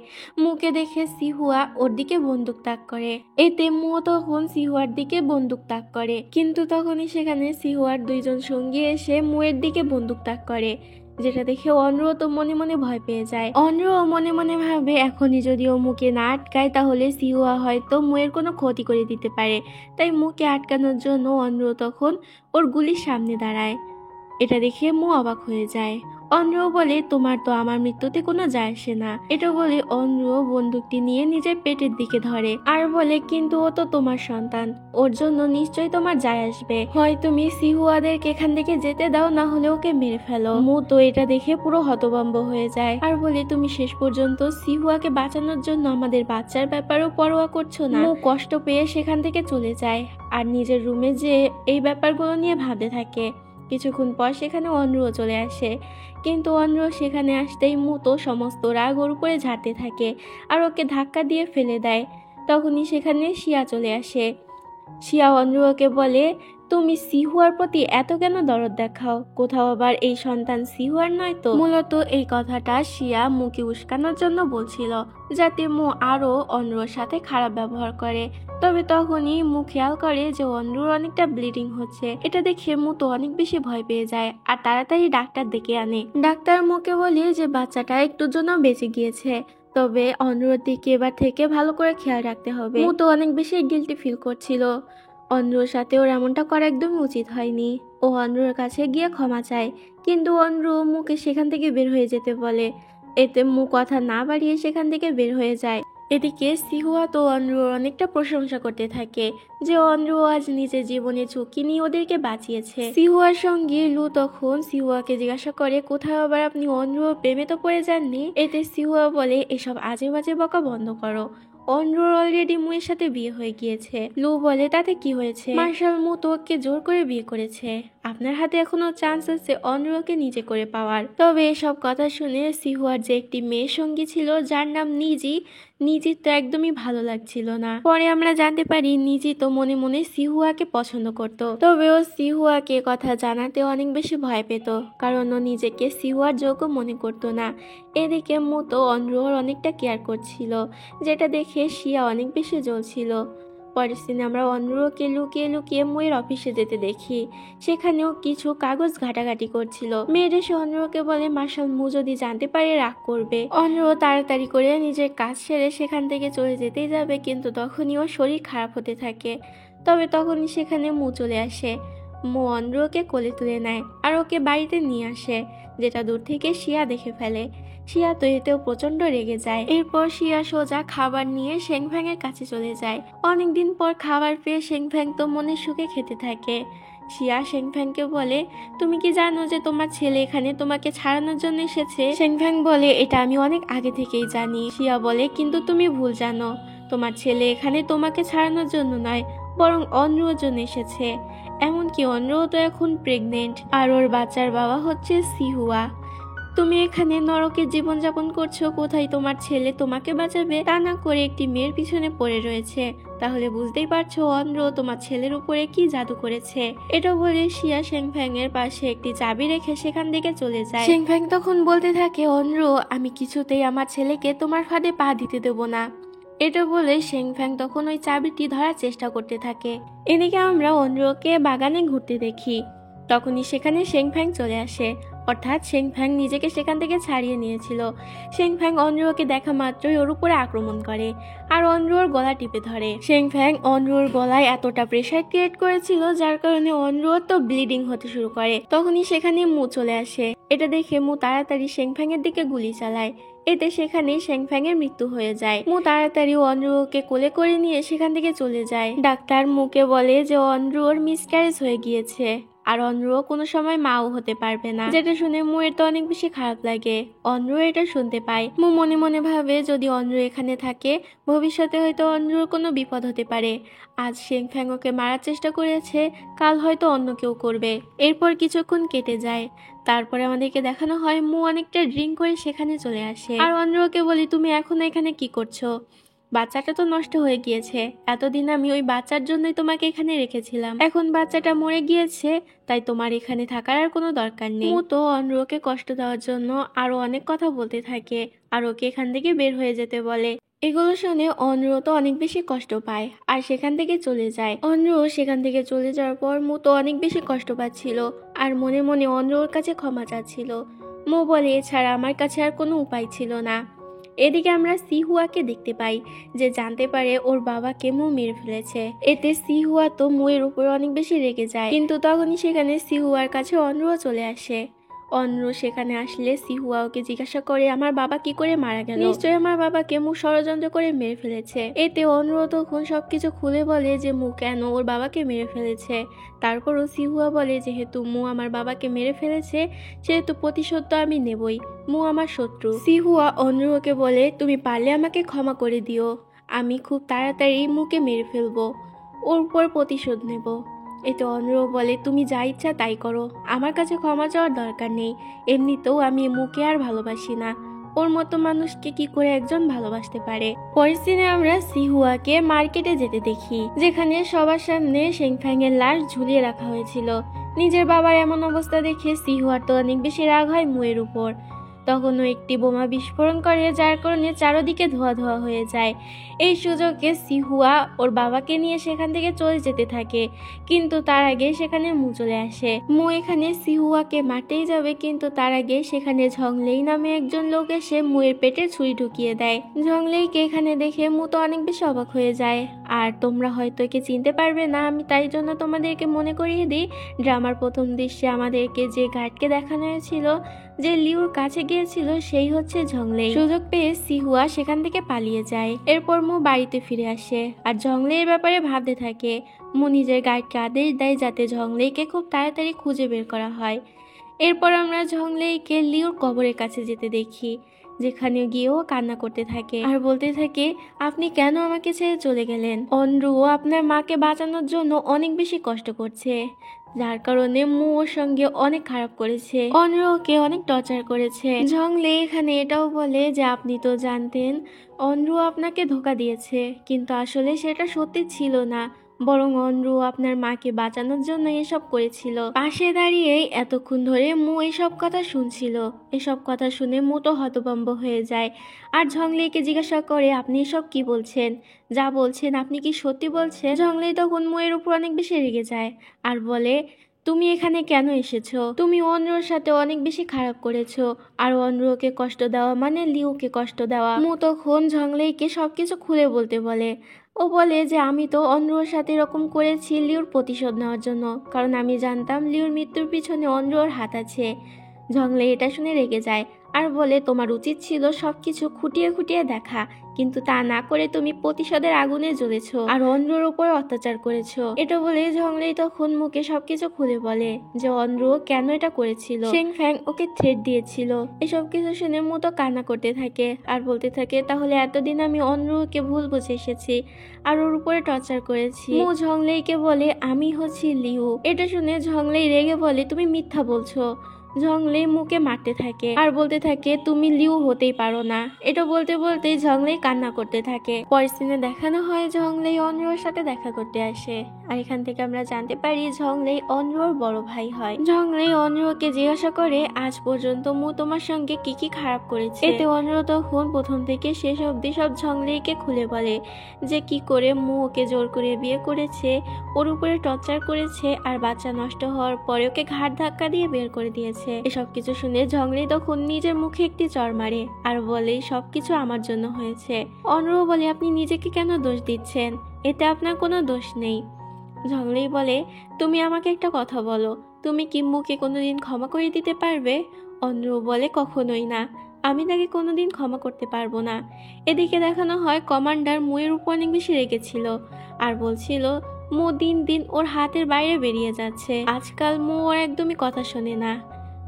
মুকে দেখে সিহুয়া ওর দিকে বন্দুক তাক করে। এতে মু তখন সিহুয়ার দিকে বন্দুক তাক করে, কিন্তু তখনই সেখানে সিহুয়ার দুইজন সঙ্গী এসে মুয়ের দিকে বন্দুক তাক করে, যেটা দেখে অন্ধ্র তো মনে মনে ভয় পেয়ে যায়। অন্ধ্র মনে মনে ভাবে এখনই যদি ও মুকে না আটকায় তাহলে সিহুয়া হয়তো মুয়ের কোনো ক্ষতি করে দিতে পারে। তাই মুকে আটকানোর জন্য অন্ধ্র তখন ওর গুলির সামনে দাঁড়ায়। এটা দেখে মু অবাক হয়ে যায়। অন্ধ্র বলে, তোমার তো আমার মৃত্যুতে কোনো যায় আসে না। এটা বলে অন্ধ্র বন্দুকটি নিয়ে নিজের পেটের দিকে ধরে আর বলে, কিন্তু ও তো তোমার সন্তান, ওর জন্য নিশ্চয়ই তোমার যায় আসবে। হয় তুমি সিহুয়াদেরকে এখান থেকে যেতে দাও, না হলে ওকে মেরে ফেলো। মু তো এটা দেখে পুরো হতভম্ব হয়ে যায় আর বলে, তুমি শেষ পর্যন্ত সিহুয়াকে বাঁচানোর জন্য আমাদের বাচ্চার ব্যাপারেও পরোয়া করছো না। মু কষ্ট পেয়ে সেখান থেকে চলে যায় আর নিজের রুমে যে এই ব্যাপারগুলো নিয়ে ভাবতে থাকে। কিছুক্ষণ পর সেখানে অন্ধ্রও চলে আসে, কিন্তু অন্ধ্র সেখানে আসতেই মু তো সমস্ত রাগ ওর উপরে ঝাড়তে থাকে আর ওকে ধাক্কা দিয়ে ফেলে দেয়। তখনই সেখানে শিয়া চলে আসে। শিয়া অন্ধ্রকে বলে, তুমি সিহুয়ার প্রতি এত কেন দরদ দেখাও? কোথাও আবার এই সন্তান সিহুয়ার নয় তো? মূলত এই কথাটা শিয়া মুকে উস্কানোর জন্য বলছিল, যাতে মু আরো অন্ধ্রর সাথে খারাপ ব্যবহার করে। তবে তখনই মু খেয়াল করে যে অন্ধ্রর অনেকটা ব্লিডিং হচ্ছে। এটা দেখে মু তো অনেক বেশি ভয় পেয়ে যায় আর তাড়াতাড়ি ডাক্তার ডেকে আনে। ডাক্তার মুকে বলে যে বাচ্চাটা একটুর জন্য বেঁচে গিয়েছে, তবে অন্ধ্রর দিকে এবার থেকে ভালো করে খেয়াল রাখতে হবে। মু তো অনেক বেশি গিল্টি ফিল করছিল। অন্ধ্রর সাথে ওর এমনটা করা একদমই উচিত হয়নি। ও অন্ধ্রর কাছে গিয়ে ক্ষমা চায়, কিন্তু অন্ধ্র মুকে সেখান থেকে বের হয়ে যেতে বলে। এতে মু কথা না বাড়িয়ে সেখান থেকে বের হয়ে যায়। এদিকে সিহুয়া তো অন্ধ্রর অনেকটা প্রশংসা করতে থাকে যে অন্ধ্র আজ নিজের জীবনে ঝুঁকি নিয়ে ওদেরকে বাঁচিয়েছে। সিহুয়ার সঙ্গে লু তখন সিহুয়াকে জিজ্ঞাসা করে, কোথাও আবার আপনি অন্ধ্র প্রেমে তো পড়ে যাননি? এতে সিহুয়া বলে, এসব আজে বাজে বকা বন্ধ করো, অন্ধ্রর অলরেডি মুয়ের সাথে বিয়ে হয়ে গিয়েছে। লু বলে, তাতে কি হয়েছে? মার্শাল মু তো ওকে জোর করে বিয়ে করেছে। আপনার হাতে এখনো চান্স আছে অন্ধ্রকে নিজে করে পাওয়ার। তবে এসব কথা শুনে সিহুয়ার যে একটি মেয়ে সঙ্গী ছিল যার নাম নিজি, নিজির তো একদমই ভালো লাগছিল না। পরে আমরা জানতে পারি নিজি তো মনে মনে সিহুয়াকে পছন্দ করত। তবে ও সিহুয়াকে কথা জানাতে অনেক বেশি ভয় পেত, কারণ ও নিজেকে সিহুয়ার যোগ্য মনে করতো না। এদিকে মু তো অন্ধ্রর অনেকটা কেয়ার করছিল, যেটা দেখে শিয়া অনেক বেশি জ্বলছিল। পরের দিন আমরা অন্ধ্রকে লুকিয়ে লুকিয়ে মুয়ের অফিসে যেতে দেখি। সেখানেও কিছু কাগজ ঘাটাঘাটি করছিল। মেয়ের এসে অন্ধ্রকে বলে, মার্শাল মু যদি জানতে পারে রাগ করবে। অন্ধ্র তাড়াতাড়ি করে নিজের কাজ সেরে সেখান থেকে চলে যেতেই যাবে, কিন্তু তখনই ওর শরীর খারাপ হতে থাকে। তবে তখনই সেখানে মু চলে আসে। মু অন্ধ্রকে কোলে তুলে নেয় আর ওকে বাড়িতে নিয়ে আসে, যেটা দূর থেকে শিয়া দেখে ফেলে। শিয়া তো এতেও প্রচন্ড রেগে যায়। এরপর শিয়া সোজা খাবার নিয়ে শেংফ্যাং এর কাছে চলে যায়। অনেকদিন পর খাবার পেয়ে শেংফ্যাং তো মনে সুখে খেতে থাকে। শিয়া শেংফ্যাংকে বলে, তুমি কি জানো যে তোমার ছেলে এখানে তোমাকে ছাড়ানোর জন্য এসেছে? শেংফ্যাং বলে, এটা আমি অনেক আগে থেকেই জানি। শিয়া বলে, কিন্তু তুমি ভুল জানো, তোমার ছেলে এখানে তোমাকে ছাড়ানোর জন্য নয়, বরং অন্ধ্রর জন্য এসেছে। এমনকি অন্ধ্রও তো এখন প্রেগনেন্ট আর ওর বাচ্চার বাবা হচ্ছে সিহুয়া। তুমি এখানে নরকে জীবনযাপন করছো, কোথায় তোমার ছেলে তোমাকে বাঁচাবে তা না করে একটি মেয়ের পিছনে পড়ে রয়েছে। তাহলে বুঝতেই পারছো অন্ধ্র তোমার ছেলের উপরে কি জাদু করেছে। এটা বলে শিয়া শেংফ্যাং এর পাশে একটি চাবি রেখে সেখান থেকে চলে যায়। শেংফ্যাং তখন বলতে থাকে, অন্ধ্র আমি কিছুতেই আমার ছেলেকে তোমার ফাঁদে পা দিতে দেব না। এটা বলে শেংফ্যাং তখন ওই চাবিটি ধরার চেষ্টা করতে থাকে। এদিকে আমরা অন্ধ্রকে বাগানে ঘুরতে দেখি। তখনই সেখানে শেংফ্যাং চলে আসে। অর্থাৎ শেংফ্যাং নিজেকে সেখান থেকে ছাড়িয়ে নিয়েছিল। শেংফ্যাং অনরুকে দেখা মাত্রই ওর উপরে আক্রমণ করে আর অনরুর গলা টিপে ধরে। শেংফ্যাং অনরুর গলায় এতটা প্রেসার ক্রিয়েট করেছিল যার কারণে অনরুর তো ব্লিডিং হতে শুরু করে। তখনই সেখানে মু চলে আসে। এটা দেখে মু তাড়াতাড়ি শেংফ্যাং এর দিকে গুলি চালায়। এতে সেখানে শেংফ্যাং এর মৃত্যু হয়ে যায়। মু তাড়াতাড়ি অনরুকে কোলে করে নিয়ে সেখান থেকে চলে যায়। ডাক্তার মুকে বলে যে অনরুর মিসক্যারেজ হয়ে গিয়েছে আর অনরুও কোনো সময় মাও হতে পারবে না। যেটা শুনে মুয়ের তো অনেক বেশি খারাপ লাগে। অনরু এটা শুনতে পায়। মু মনে মনে ভাবে যদি অনরু এখানে থাকে ভবিষ্যতে হয়তো অনরুর কোনো বিপদ হতে পারে। আজ শেংফ্যাং ওকে মারার চেষ্টা করেছে, কাল হয়তো অন্য কেউ করবে। এরপর কিছুক্ষণ কেটে যায়। তারপরে আমাদেরকে দেখানো হয় মু অনেকটা ড্রিঙ্ক করে সেখানে চলে আসে আর অনরুকে বলি তুমি এখনো এখানে কি করছো? বাচ্চাটা তো নষ্ট হয়ে গিয়েছে। এতদিন আমি ওই বাচ্চার জন্যই তোমাকে এখানে রেখেছিলাম। এখন বাচ্চাটা মরে গিয়েছে, তাই তোমার এখানে থাকার আর কোনো দরকার নেই। মু তো অনরুকে কষ্ট দেওয়ার জন্য আরো অনেক কথা বলতে থাকে আর ওকে এখান থেকে বের হয়ে যেতে বলে। এগুলো শুনে অনরু তো অনেক বেশি কষ্ট পায় আর সেখান থেকে চলে যায়। অনরু সেখান থেকে চলে যাওয়ার পর মু তো অনেক বেশি কষ্ট পাচ্ছিল আর মনে মনে অনরুর কাছে ক্ষমা চাচ্ছিল। মু বলে এছাড়া আমার কাছে আর কোনো উপায় ছিল না। এদিকে আমরা সিহুয়াকে দেখতে পাই যে জানতে পারে ওর বাবাকে মু মেরে ফেলেছে। এতে সিহুয়া তো মুয়ের উপরে অনেক বেশি রেগে যায়। কিন্তু তখনই সেখানে সিহুয়ার কাছে অনরুও চলে আসে। অনরু সেখানে আসলে সিহুয়া ওকে জিজ্ঞাসা করে আমার বাবা কি করে মারা গেল? নিশ্চয়ই আমার বাবাকে মু ষড়যন্ত্র করে মেরে ফেলেছে। এতে অনরু তখন সবকিছু খুলে বলে যে মু কেন ওর বাবাকে মেরে ফেলেছে। তারপরও সিহুয়া বলে যেহেতু মু আমার বাবাকে মেরে ফেলেছে সেহেতু প্রতিশোধ তো আমি নেবই। মু আমার শত্রু। সিহুয়া অনরুকে বলে তুমি পারলে আমাকে ক্ষমা করে দিও, আমি খুব তাড়াতাড়ি মুকে মেরে ফেলবো, ওর উপর প্রতিশোধ নেব। এতে অনরু বলে তুমি যা ইচ্ছা তাই করো, আমার কাছে ক্ষমা চাওয়ার দরকার নেই। এমনিতেও আমি মুকে আর ভালোবাসি না, ওর মতো মানুষকে কি করে একজন ভালোবাসতে পারে। পরের দিনে আমরা সিহুয়াকে মার্কেটে যেতে দেখি যেখানে সবার সামনে শেংফ্যাং এর লাশ ঝুলিয়ে রাখা হয়েছিল। নিজের বাবার এমন অবস্থা দেখে সিহুয়ার তো অনেক বেশি রাগ হয় মুয়ের উপর। তখনও একটি বোমা বিস্ফোরণ করে যার কারণে চারদিকে ধোয়া ধোয়া হয়ে যায়। এই সুযোগে সিহুয়া ওর বাবাকে নিয়ে সেখান থেকে চলে যেতে থাকে, কিন্তু তার আগে সেখানে মু চলে আসে। মু এখানে সিহুয়াকে মারতেই যাবে কিন্তু তার আগে সেখানে ঝংলেই নামে একজন লোক এসে মুয়ের পেটে ছুরি ঢুকিয়ে দেয়। ঝংলেইকে এখানে দেখে মু তো অনেক বেশি অবাক হয়ে যায়। আর তোমরা হয়তো একে চিনতে পারবে না, আমি তাই জন্য তোমাদেরকে মনে করিয়ে দিই ড্রামার প্রথম দৃশ্যে আমাদেরকে যে গার্ডকে দেখানো হয়েছিল যে লিউর কাছে গিয়েছিল সেই হচ্ছে ঝংলেই। সুযোগ পেয়ে সিহুয়া সেখান থেকে পালিয়ে যায়। এরপর মু বাড়িতে ফিরে আসে আর ঝংলেইয়ের ব্যাপারে ভাবতে থাকে। মু নিজের গাইডকে আদেশ দেয় যাতে ঝংলেইকে খুব তাড়াতাড়ি খুঁজে বের করা হয়। এরপর আমরা ঝংলেইকে লিউর কবরের কাছে যেতে দেখি, যেখানে গিয়েও কান্না করতে থাকে আর বলতে থাকে আপনি কেন আমাকে ছেড়ে চলে গেলেন? অনরুও আপনার মাকে বাঁচানোর জন্য অনেক বেশি কষ্ট করছে, যার কারণে মু ওর সঙ্গে অনেক খারাপ করেছে, অনরুকে অনেক টর্চার করেছে। ঝংলেই এখানে এটাও বলে যে আপনি তো জানতেন অনরু আপনাকে ধোঁকা দিয়েছে, কিন্তু আসলে সেটা সত্যি ছিল না, বরং অনরু আপনার মাকে বাঁচানোর জন্য এসব করেছিল। পাশে দাঁড়িয়ে এতক্ষণ ধরে মু এসব কথা শুনছিল। এসব কথা শুনে মু তো হতভম্ব হয়ে যায় আর ঝংলেইকে জিজ্ঞাসা করে আপনি এসব কি বলছেন? যা বলছেন আপনি কি সত্যি বলছেন? ঝংলেই তখন মুয়ের উপর অনেক বেশি রেগে যায় আর বলে তুমি এখানে কেন এসেছো? তুমি অনরুর সাথে অনেক বেশি খারাপ করেছো আর অনরুকে কষ্ট দেওয়া মানে লিউকে কষ্ট দেওয়া। মু তখন ঝংলেইকে সবকিছু খুলে বলতে বলে। ও বলে যে আমি তো অনরুর সাথে এরকম করেছি লিউর প্রতিশোধ নেওয়ার জন্য, কারণ আমি জানতাম লিউর মৃত্যুর পিছনে অনরুর হাত আছে। ঝংলেই এটা শুনে রেগে যায় আর বলে তোমার উচিত ছিল সবকিছু খুঁটিয়ে খুঁটিয়ে দেখা, কিন্তু তা না করে তুমি প্রতিশোধের আগুনে জ্বলেছো আর অনরুর উপর অত্যাচার করেছো। এটা বলে ঝংলেই তখন মুখে সবকিছু খুলে বলে যে অনরু কেন এটা করেছিল, শেংফ্যাং ওকে থ্রেট দিয়েছিল। এসব কিছু শুনে মু তো কান্না করতে থাকে আর বলতে থাকে তাহলে এতদিন আমি অনরুকে ভুল বুঝে এসেছি আর ওর উপরে টর্চার করেছি। মু ঝংলেইকে বলে আমি হচ্ছি লিউ। এটা শুনে ঝংলেই রেগে বলে তুমি মিথ্যা বলছো, ঝংলে মুকে মারতে থাকে আর বলতে থাকে তুমি লিউ হতেই পারো না। এটা বলতে বলতে ঝংলে কান্না করতে থাকে। পরের সিনে দেখানো হয় ঝংলে অনরোর সাথে দেখা করতে আসে। আর এখান থেকে আমরা জানতে পারি ঝংলে অনরোর বড় ভাই হয়। ঝংলে অনরোকে জিজ্ঞাসা করে আজ পর্যন্ত মু তোমার সঙ্গে কি কি খারাপ করেছে। এতে অনরো তখন প্রথম থেকে শেষ অবধি সব ঝংলেকে খুলে বলে যে কি করে মু ওকে জোর করে বিয়ে করেছে, ওর উপরে টর্চার করেছে, আর বাচ্চা নষ্ট হওয়ার পরে ওকে ঘাট ধাক্কা দিয়ে বের করে দিয়েছে। এসব কিছু শুনে ঝংলে তখন নিজের মুখে একটি চড় মারে আর বলে সবকিছু আমার জন্য হয়েছে। অনরো বলে আপনি নিজেকে কেন দোষ দিচ্ছেন, এতে আপনার কোনো দোষ নেই। ঝংলেই বলে তুমি আমাকে একটা কথা বলো, তুমি কি মুকে কোনোদিন ক্ষমা করে দিতে পারবে? অনরো বলে কখনোই না, আমি তাকে কোনোদিন ক্ষমা করতে পারবো না। এদিকে দেখানো হয় কমান্ডার মুয়ের উপর অনেক বেশি রেগেছিল আর বলছিল মু দিন দিন ওর হাতের বাইরে বেরিয়ে যাচ্ছে, আজকাল মু ওর একদমই কথা শোনে না।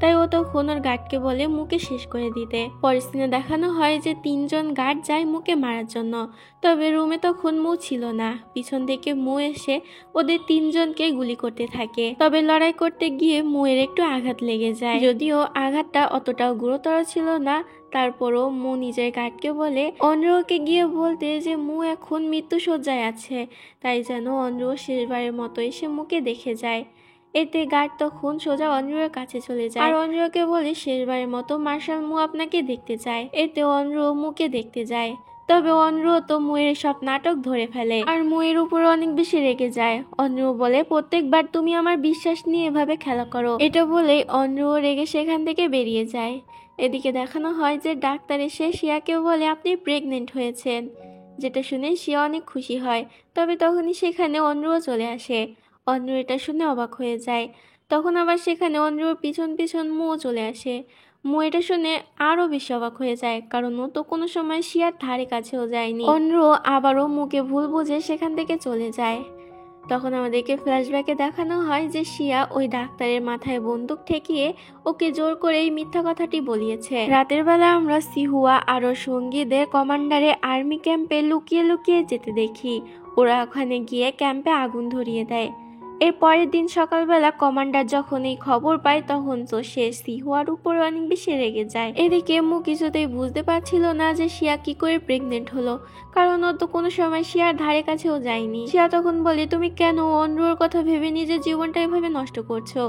তাই ও তখন ওর গার্ডকে বলে মুকে শেষ করে দিতে। পরের সিনে দেখানো হয় যে 3 জন গার্ড যায় মুকে মারার জন্য, তবে রুমে তখন মু ছিল না। পিছন থেকে মু এসে ওদের 3 জনকে গুলি করতে থাকে। তবে লড়াই করতে গিয়ে মুয়ের একটু আঘাত লেগে যায়, যদিও আঘাতটা অতটাও গুরুতর ছিল না। তারপরও মু নিজের গার্ডকে বলে অনরোকে গিয়ে বলতে যে মু এখন মৃত্যুশয্যায় আছে, তাই যেন অনরো শেষবারের মতো এসে মুকে দেখে যায়। এতে গার্ড তখন সোজা অনরোর কাছে চলে যায় আর অনরোকে বলে শেষবারের মতো মার্শাল মু আপনাকে দেখতে চায়। এতে অনরো মুকে দেখতে যায়, তবে অনরো তো মুয়ের সব নাটক ধরে ফেলে আর মুয়ের উপর অনেক বেশি রেগে যায়। অনরো বলে প্রত্যেকবার তুমি আমার বিশ্বাস নিয়ে এভাবে খেলা করো। এটা বলে অনরো রেগে সেখান থেকে বেরিয়ে যায়। এদিকে দেখানো হয় যে ডাক্তার এসে শিয়াকে বলে আপনি প্রেগনেন্ট হয়েছেন, যেটা শুনে শিয়া অনেক খুশি হয়। তবে তখনই সেখানে অনরো চলে আসে। অনরো এটা শুনে অবাক হয়ে যায়। তখন আবার সেখানে অনরোর পিছন পিছন মুও চলে আসে। মু এটা শুনে আরো বেশি অবাক হয়ে যায়, কারণ ও তো কোনো সময় শিয়ার ধারে কাছেও যায়নি। অনরো আবারও মুকে ভুল বুঝে সেখান থেকে চলে যায়। তখন আমাদেরকে ফ্ল্যাশব্যাকে দেখানো হয় যে শিয়া ওই ডাক্তারের মাথায় বন্দুক ঠেকিয়ে ওকে জোর করে এই মিথ্যা কথাটি বলিয়েছে। রাতের বেলা আমরা সিহুয়া আরো সঙ্গীদের কমান্ডারে আর্মি ক্যাম্পে লুকিয়ে লুকিয়ে যেতে দেখি। ওরা ওখানে গিয়ে ক্যাম্পে আগুন ধরিয়ে দেয়। এর পরের দিন সকালবেলা কমান্ডার যখন এই খবর পায় তখন তো সে সিহুয়ার উপর অনেক বেশি রেগে যায়। এদিকে মু কিছুতেই বুঝতে পারছিল না যে শিয়া কি করে প্রেগনেন্ট হলো, কারণ ও তো কোনো সময় শিয়ার ধারে কাছেও যায়নি। শিয়া তখন বলে তুমি কেন অনরুর কথা ভেবে নিজের জীবনটা এভাবে নষ্ট করছো?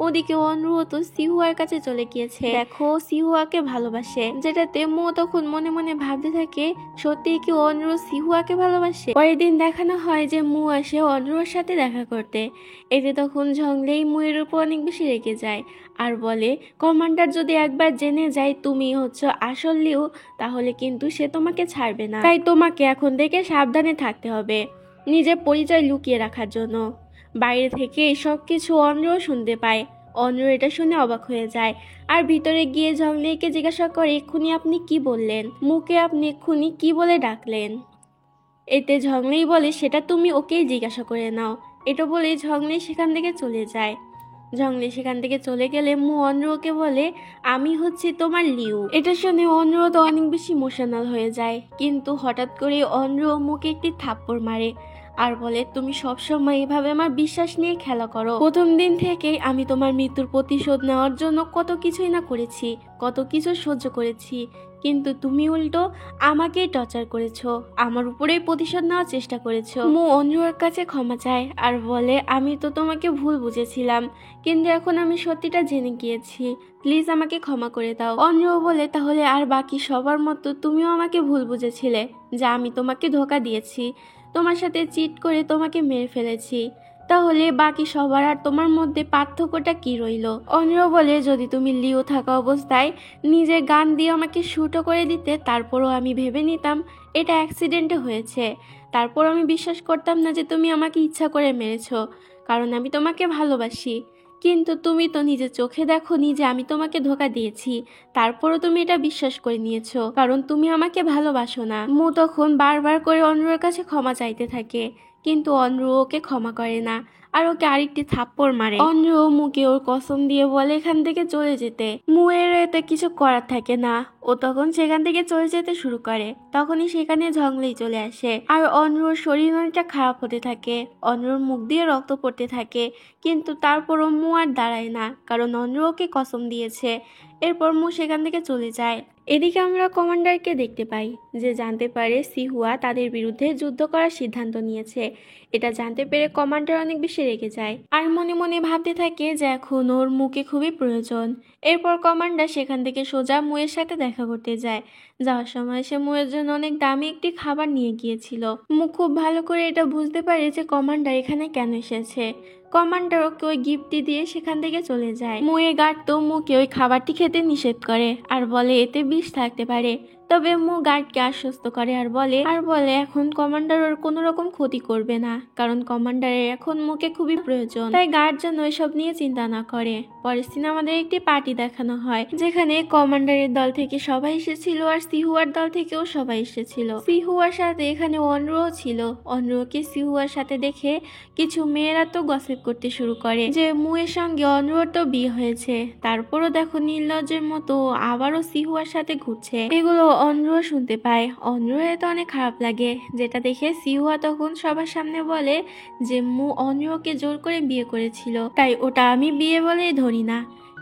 ওদিকে অনরু তো সিহুয়ার কাছে চলে গিয়েছে, দেখো সিহুয়াকে ভালোবাসে। যেটাতে মু তখন মনে মনে ভাবতে থাকে সত্যি কি অনরু সিহুয়াকে ভালোবাসে। পরের দিন দেখানো হয় যে মু আসে অনরুর সাথে দেখা করতে। এতে তখন ঝংলেই মুয়ের উপর অনেক বেশি রেগে যায় আর বলে কমান্ডার যদি একবার জেনে যায় তুমি হচ্ছে আসল লিউ, তাহলে কিন্তু সে তোমাকে ছাড়বে না। তাই তোমাকে এখন থেকে সাবধানে থাকতে হবে নিজের পরিচয় লুকিয়ে রাখার জন্য। বাইরে থেকে সব কিছু অনরো শুনতে পায়। অনরো এটা শুনে অবাক হয়ে যায় আর ভিতরে গিয়ে ঝংলেইকে জিজ্ঞাসা করে এক্ষুনি আপনি কি বললেন, মুকে আপনি এক্ষুনি কি বলে ডাকলেন? এতে ঝংলেই বলে সেটা তুমি ওকেই জিজ্ঞাসা করে নাও। এটা বলে ঝংলে সেখান থেকে চলে যায়। ঝংলে সেখান থেকে চলে গেলে মু অনরোকে বলে আমি হচ্ছে তোমার লিউ। এটা শুনে অনরো তো অনেক বেশি ইমোশনাল হয়ে যায়, কিন্তু হঠাৎ করে অনরো মুকে একটি থাপ্পড় মারে আর বলে তুমি সবসময় এভাবে আমার বিশ্বাস নিয়ে খেলা করো। প্রথম দিন থেকেই আমি তোমার মৃত্যুর প্রতিশোধ নেওয়ার জন্য কত কিছুই না করেছি, কত কিছু সহ্য করেছি, কিন্তু তুমি উল্টো আমাকেই টর্চার করেছো, আমার উপরেই প্রতিশোধ নেওয়ার চেষ্টা করেছো। মু অনরুর কাছে ক্ষমা চায় আর বলে আমি তো তোমাকে ভুল বুঝেছিলাম, কিন্তু এখন আমি সত্যিটা জেনে গিয়েছি, প্লিজ আমাকে ক্ষমা করে দাও। অনরু বলে তাহলে আর বাকি সবার মতো তুমিও আমাকে ভুল বুঝেছিলে, যা আমি তোমাকে ধোঁকা দিয়েছি, তোমার সাথে চিট করে তোমাকে মেরে ফেলেছি, তাহলে বাকি সবার আর তোমার মধ্যে পার্থক্যটা কি রইল? অনরো বলে যদি তুমি লিও থাকা অবস্থায় নিজের গান দিয়ে আমাকে শুটও করে দিতে, তারপরও আমি ভেবে নিতাম এটা অ্যাক্সিডেন্টে হয়েছে, তারপর আমি বিশ্বাস করতাম না যে তুমি আমাকে ইচ্ছা করে মেরেছো, কারণ আমি তোমাকে ভালোবাসি। কিন্তু তুমি তো নিজের চোখে দেখো যে আমি তোমাকে ধোঁকা দিয়েছি, তারপরও তুমি এটা বিশ্বাস করে নিয়েছো কারণ তুমি আমাকে ভালোবাসো না। মু তখন বারবার করে অনরুর কাছে ক্ষমা চাইতে থাকে, কিন্তু অনরু ওকে ক্ষমা করে না আর ওকে আরেকটি থাপ্পড় মারে। অনরু মুকে ওর কসম দিয়ে বলে এখান থেকে চলে যেতে। মুয়ের এতে কিছু করার থাকে না, ও তখন সেখান থেকে চলে যেতে শুরু করে। তখনই সেখানে ঝংলি চলে আসে আর অন্ধ্রর শরীর অনেকটা খারাপ হতে থাকে। অন্ধ্রর মুখ দিয়ে রক্ত পড়তে থাকে, কিন্তু তারপরও মু আর দাঁড়ায় না, কারণ অন্ধ্র ওকে কসম দিয়েছে। এরপর মু সেখান থেকে চলে যায়। এদিকে আমরা কমান্ডারকে দেখতে পাই, যে জানতে পারে সিহুয়া তাদের বিরুদ্ধে যুদ্ধ করার সিদ্ধান্ত নিয়েছে। এটা জানতে পেরে কমান্ডার অনেক বেশি রেগে যায় আর মনে মনে ভাবতে থাকে যে এখন ওর মুকে খুবই প্রয়োজন। এরপর কমান্ডার সেখান থেকে সোজা মুয়ের সাথে দেখা করতে যায়। যাওয়ার সময় সে মুয়ের জন্য অনেক দামি একটি খাবার নিয়ে গিয়েছিল। মু খুব ভালো করে এটা বুঝতে পারে যে কমান্ডার এখানে কেন এসেছে। কমান্ডার ওকে ওই গিফটটি দিয়ে সেখান থেকে চলে যায়। মুয়ের গার্ড তো মুকে ওই খাবারটি খেতে নিষেধ করে আর বলে এতে বিষ থাকতে পারে। তবে মু গার্ডকে আশ্বস্ত করে আর বলে এখন কমান্ডার ওর কোনো রকম ক্ষতি করবে না, কারণ কমান্ডারের এখন মুকে খুবই প্রয়োজন। তাই গার্ড যেন এসব নিয়ে চিন্তা না করে। পরের দিন আমাদের একটি পার্টি দেখানো হয়, যেখানে কমান্ডারের দল থেকে সবাই এসেছিল আর সিহুয়ার দল থেকেও সবাই এসেছিল। সিহুয়ার সাথে এখানে অন্ধ্রও ছিল। অন্ধ্রকে সিহুয়ার সাথে দেখে কিছু মেয়েরা তো গসিপ করতে শুরু করে যে মুয়ের সঙ্গে অন্ধ্রর তো বিয়ে হয়েছে, তারপরও দেখো নির্লজ্জের মতো আবারও সিহুয়ার সাথে ঘুরছে। এগুলো অন্ধ্র শুনতে পায়। অন্ধ্রের তো অনেক খারাপ লাগে, যেটা দেখে সিহুয়া তখন সবার সামনে বলে যে মু অন্ধ্রকে জোর করে বিয়ে করেছিল, তাই ওটা আমি বিয়ে বলেই ধরি না।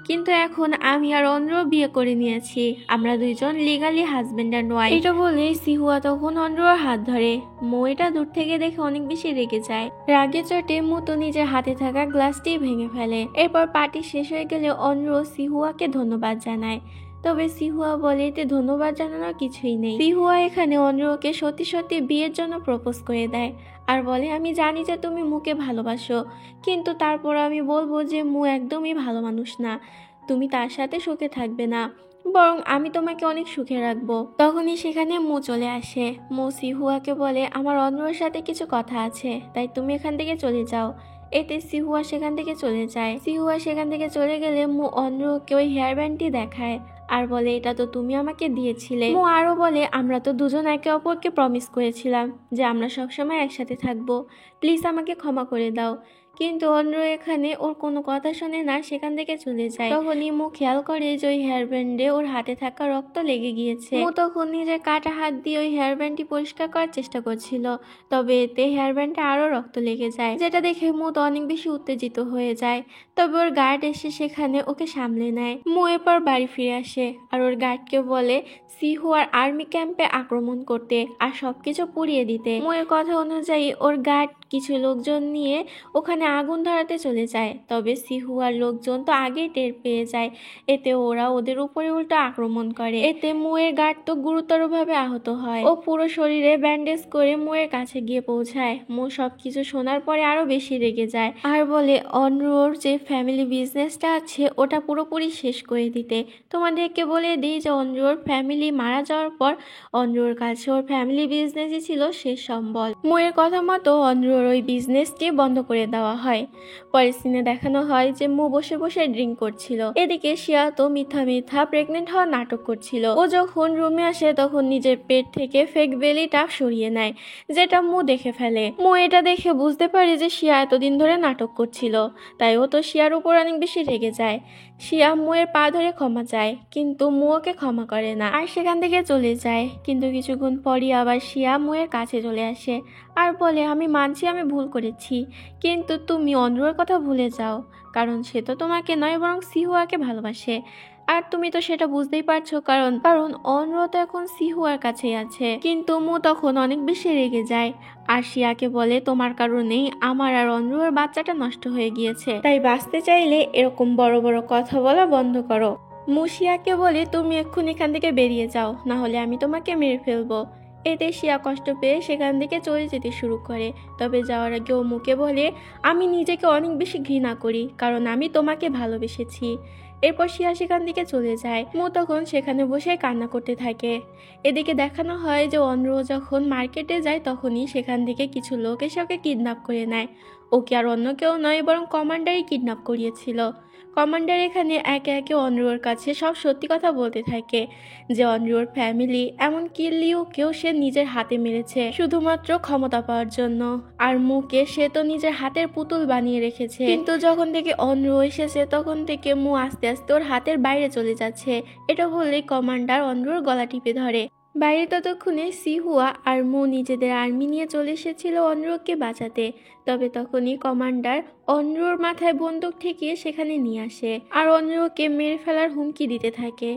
কিন্তু এখন আমি আর অন্ধ্র বিয়ে করে নিয়েছি, আমরা দুইজন লিগালি হাজবেন্ড অ্যান্ড ওয়াইফ। এটা বলে সিহুয়া তখন অন্ধ্রর হাত ধরে। মু এটা দূর থেকে দেখে অনেক বেশি রেগে যায়। রাগে চটে মু তো নিজের হাতে থাকা গ্লাসটি ভেঙে ফেলে। এরপর পার্টি শেষ হয়ে গেলে অন্ধ্র সিহুয়াকে ধন্যবাদ জানায়। তবে সিহুয়া বলে এতে ধন্যবাদ জানানোর কিছুই নেই। সিহুয়া এখানে অন্ধ্রকে সত্যি সত্যি বিয়ের জন্য প্রপোজ করে দেয় আর বলে আমি জানি যে তুমি মুকে ভালোবাসো, কিন্তু তারপর আমি বলবো যে মু একদমই ভালো মানুষ না। তুমি তার সাথে সুখে থাকবে না, বরং আমি তোমাকে অনেক সুখে রাখবো। তখনই সেখানে মু চলে আসে। মু সিহুয়াকে বলে আমার অন্ধ্রর সাথে কিছু কথা আছে, তাই তুমি এখান থেকে চলে যাও। এতে সিহুয়া সেখান থেকে চলে যায়। সিহুয়া সেখান থেকে চলে গেলে মু অন্ধ্রকে ওই হেয়ার ব্যান্ডটি দেখায় আর বলে এটা তো তুমি আমাকে দিয়েছিলে। মু আরো বলে আমরা তো দুজন একে অপরকে প্রমিস করেছিলাম যে আমরা সবসময় একসাথে থাকবো, প্লিজ আমাকে ক্ষমা করে দাও। কিন্তু অন্ধ্র এখানে ওর কোনো কথা শোনে না, সেখান থেকে চলে যায়। তখনই মু খেয়াল করে যে ওই হেয়ার ব্যান্ডে ওর হাতে থাকা রক্ত লেগে গিয়েছে। মু তখন নিজের কাটা হাত দিয়ে ওই হেয়ার ব্যান্ডটি পরিষ্কার করার চেষ্টা করছিল, তবে এতে হেয়ার ব্যান্ডে আরো রক্ত লেগে যায়, যেটা দেখে মু তো অনেক বেশি উত্তেজিত হয়ে যায়। তবে ওর গার্ড এসে সেখানে ওকে সামলে নেয়। মু এরপর বাড়ি ফিরে আসে আর ওর গার্ডকে বলে সিহুয়ার আর্মি ক্যাম্পে আক্রমণ করতে আর সবকিছু পুড়িয়ে দিতে। মুয়ের কথা অনুযায়ী ওর গার্ড কিছু লোকজন নিয়ে ওখানে আগুন ধরাতে চলে যায়। তবে সিহুয়ার লোকজন তো আগেই টের পেয়ে যায়, এতে ওরা ওদের উপরে উল্টো আক্রমণ করে। এতে মুয়ের গার্ড তো গুরুতরভাবে আহত হয়। ও পুরো শরীরে ব্যান্ডেজ করে মুয়ের কাছে গিয়ে পৌঁছায়। মু সবকিছু শোনার পরে আরো বেশি রেগে যায় আর বলে অন্ধ্রর যে ফ্যামিলি বিজনেসটা আছে ওটা পুরোপুরি শেষ করে দিতে। তোমাদেরকে বলে দিই যে অন্ধ্রর ফ্যামিলি মারা যাওয়ার পর অন্ধ্রর কাছে ওর ফ্যামিলি বিজনেসই ছিল শেষ সম্বল। মুয়ের কথা মতো অন্ধ্রর ওই বিজনেসটি বন্ধ করে দেওয়া হয়। পরের সিনে দেখানো হয় যে মু বসে বসে ড্রিঙ্ক করছিল। এদিকে শিয়া তো মিথ্যা মিথ্যা প্রেগনেন্ট হওয়ার নাটক করছিল। ও যখন রুমে আসে তখন নিজের পেট থেকে ফেক বেলিটা সরিয়ে নেয়, যেটা মু দেখে ফেলে। মু এটা দেখে বুঝতে পারে যে শিয়া এতদিন ধরে নাটক করছিল, তাই ও তো শিয়ার উপর অনেক বেশি রেগে যায়। শিয়া মুয়ের পা ধরে ক্ষমা চায়, কিন্তু মু ওকে ক্ষমা করে না আর সেখান থেকে চলে যায়। কিন্তু কিছুক্ষণ পরই আবার শিয়া মুয়ের কাছে চলে আসে আর বলে আমি মানছি আমি ভুল করেছি, কিন্তু তুমি অন্ধ্রর কথা ভুলে যাও, কারণ সে তো তোমাকে নয় বরং সিহুয়াকে ভালোবাসে। আর তুমি তো সেটা বুঝতেই পারছো, কারণ কারণ অন্ধ্র তো এখন সিহুয়ার কাছেই আছে। কিন্তু মু তখন অনেক বেশি রেগে যায় আর শিয়াকে বলে তোমার কারণেই আমার আর অন্ধ্রর বাচ্চাটা নষ্ট হয়ে গিয়েছে, তাই বাঁচতে চাইলে এরকম বড় বড় কথা বলা বন্ধ করো। মুশিয়াকে বলে তুমি এক্ষুনি এখান থেকে বেরিয়ে যাও, না হলে আমি তোমাকে মেরে ফেলবো। এতে শিয়া কষ্ট পেয়ে সেখান থেকে চলে যেতে শুরু করে। তবে যাওয়ার আগে ও মুকে বলে আমি নিজেকে অনেক বেশি ঘৃণা করি, কারণ আমি তোমাকে ভালোবেসেছি। এরপর শিয়া সেখান থেকে চলে যায়। মু তখন সেখানে বসে কান্না করতে থাকে। এদিকে দেখানো হয় যে অন্ধ্র যখন মার্কেটে যায় তখনই সেখান থেকে কিছু লোক এসে ওকে কিডন্যাপ করে নেয়। ওকে আর অন্য কেউ নয় বরং কমান্ডারই কিডন্যাপ করিয়েছিল। কমান্ডার এখানে একে একে অনরুর কাছে সব সত্যি কথা বলতে থাকে, যে অনরুর ফ্যামিলি এমনকি লিওকেও সে নিজের হাতে মেরেছে শুধুমাত্র ক্ষমতা পাওয়ার জন্য। আর মুকে সে তো নিজের হাতের পুতুল বানিয়ে রেখেছে, কিন্তু যখন থেকে অনরু এসেছে তখন থেকে মু আস্তে আস্তে ওর হাতের বাইরে চলে যাচ্ছে। এটা বললেই কমান্ডার অনরুর গলা টিপে ধরে। বাইরে ততক্ষণে সিহুয়া আর মু নিজেদের আর্মি নিয়ে চলে এসেছিল অনরুকে বাঁচাতে। তবে তখনই কমান্ডার অনরুর মাথায় বন্দুক ঠেকিয়ে সেখানে নিয়ে আসে আর অনরুকে মেরে ফেলার হুমকি দিতে থাকে।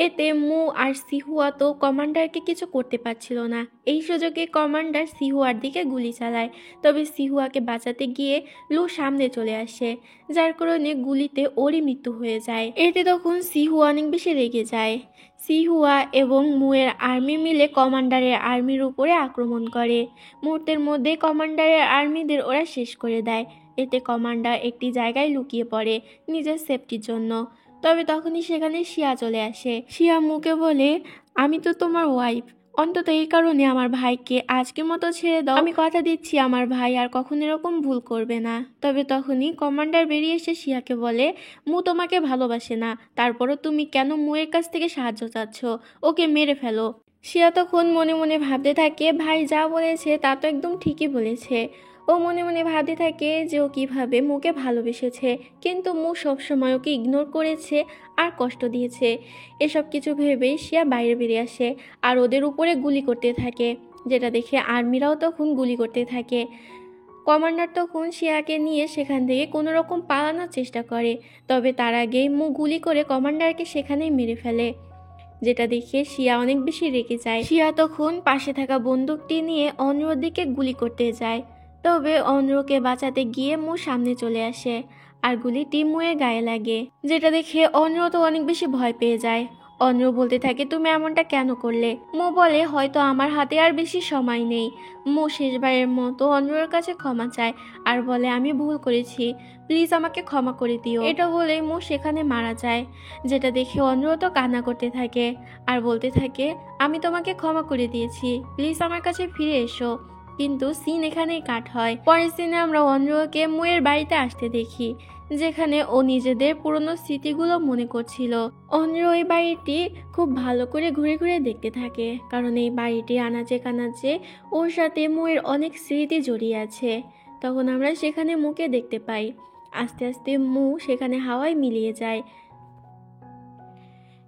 এতে মু আর সিহুয়া তো কমান্ডারকে কিছু করতে পারছিল না। এই সুযোগে কমান্ডার সিহুয়ার দিকে গুলি চালায়, তবে সিহুয়াকে বাঁচাতে গিয়ে লু সামনে চলে আসে, যার কারণে গুলিতে ওরই মৃত্যু হয়ে যায়। এতে তখন সিহুয়া অনেক বেশি রেগে যায়। সিহুয়া এবং মুয়ের আর্মি মিলে কমান্ডারের আর্মির উপরে আক্রমণ করে। মুহূর্তের মধ্যে কমান্ডারের আর্মিদের ওরা শেষ করে দেয়। এতে কমান্ডার একটি জায়গায় লুকিয়ে পড়ে নিজের সেফটির জন্য। তবে তখনই সেখানে শিয়া চলে আসে। শিয়া মুকে বলে, আমি তো তোমার ওয়াইফ, অন্তত এই কারণে আমার ভাইকে আজকের মতো ছেড়ে দাও। আমি কথা দিচ্ছি আমার ভাই আর কখনো এরকম ভুল করবে না। তবে তখনই কমান্ডার বেরিয়ে এসে শিয়াকে বলে, মু তোমাকে ভালোবাসে না, তারপরও তুমি কেন মুয়ের কাছ থেকে সাহায্য চাচ্ছ? ওকে মেরে ফেলো। শিয়া তখন মনে মনে ভাবতে থাকে, ভাই যা বলেছে তা তো একদম ঠিকই বলেছে। ও মনে মনে ভাবতে থাকে যে ও কিভাবে মুকে ভালোবেসেছে, কিন্তু মু সবসময় ওকে ইগনোর করেছে আর কষ্ট দিয়েছে। এসব কিছু ভেবেই শিয়া বাইরে বেরিয়ে আসে আর ওদের উপরে গুলি করতে থাকে, যেটা দেখে আর্মিরাও তখন গুলি করতে থাকে। কমান্ডার তখন শিয়াকে নিয়ে সেখান থেকে কোনো রকম পালানোর চেষ্টা করে, তবে তার আগেই মু গুলি করে কমান্ডারকে সেখানেই মেরে ফেলে, যেটা দেখে শিয়া অনেক বেশি রেগে যায়। শিয়া তখন পাশে থাকা বন্দুকটি নিয়ে অনরোর দিকে গুলি করতে যায়, তবে অনরোকে বাঁচাতে গিয়ে মু সামনে চলে আসে আর গুলিটি মুয়ের গায়ে লাগে, যেটা দেখে অনরো তো অনেক বেশি ভয় পেয়ে যায়। অনরো বলতে থাকে, তুমি এমনটা কেন করলে? মু বলে, হয়তো আমার হাতে আর বেশি সময় নেই। মু শেষবারের মতো অনরোর কাছে ক্ষমা চায় আর বলে, আমি ভুল করেছি, প্লিজ আমাকে ক্ষমা করে দিও। এটা বলে মু সেখানে মারা যায়, যেটা দেখে অনরো তো কান্না করতে থাকে আর বলতে থাকে, আমি তোমাকে ক্ষমা করে দিয়েছি, প্লিজ আমার কাছে ফিরে এসো। কিন্তু সিন এখানেই কাট হয়। পরের সিনে আমরা অনরোকে মুয়ের বাড়িতে আসতে দেখি, যেখানে ও নিজেদের পুরনো স্মৃতিগুলো মনে করছিল। অনরো এই বাড়িটি খুব ভালো করে ঘুরে ঘুরে দেখতে থাকে, কারণ এই বাড়িটি আনাচে কানাচে ওর সাথে মুয়ের অনেক স্মৃতি জড়িয়ে আছে। তখন আমরা সেখানে মুকে দেখতে পাই। আস্তে আস্তে মু সেখানে হাওয়ায় মিলিয়ে যায়।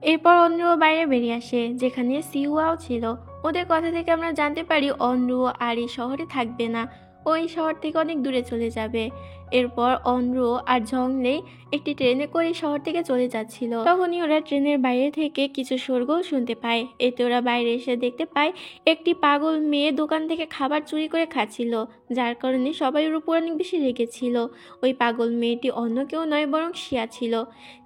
এরপর অনরু বাইরে বেরিয়ে আসে, যেখানে সিহুয়াও ছিল। ওদের কথা থেকে আমরা জানতে পারি অনরু আর এই শহরে থাকবে না, ওই শহর থেকে অনেক দূরে চলে যাবে। এরপর অনরু আর ঝংলে একটি ট্রেনে করে শহর থেকে চলে যাচ্ছিল। তখনই ওরা ট্রেনের বাইরে থেকে কিছু শোরগোল শুনতে পায়। এতে ওরা বাইরে এসে দেখতে পায় একটি পাগল মেয়ে দোকান থেকে খাবার চুরি করে খাচ্ছিল, যার কারণে সবাই ওর উপর অনেক বেশি রেগেছিল। ওই পাগল মেয়েটি অন্য কেউ নয় বরং শিয়া ছিল।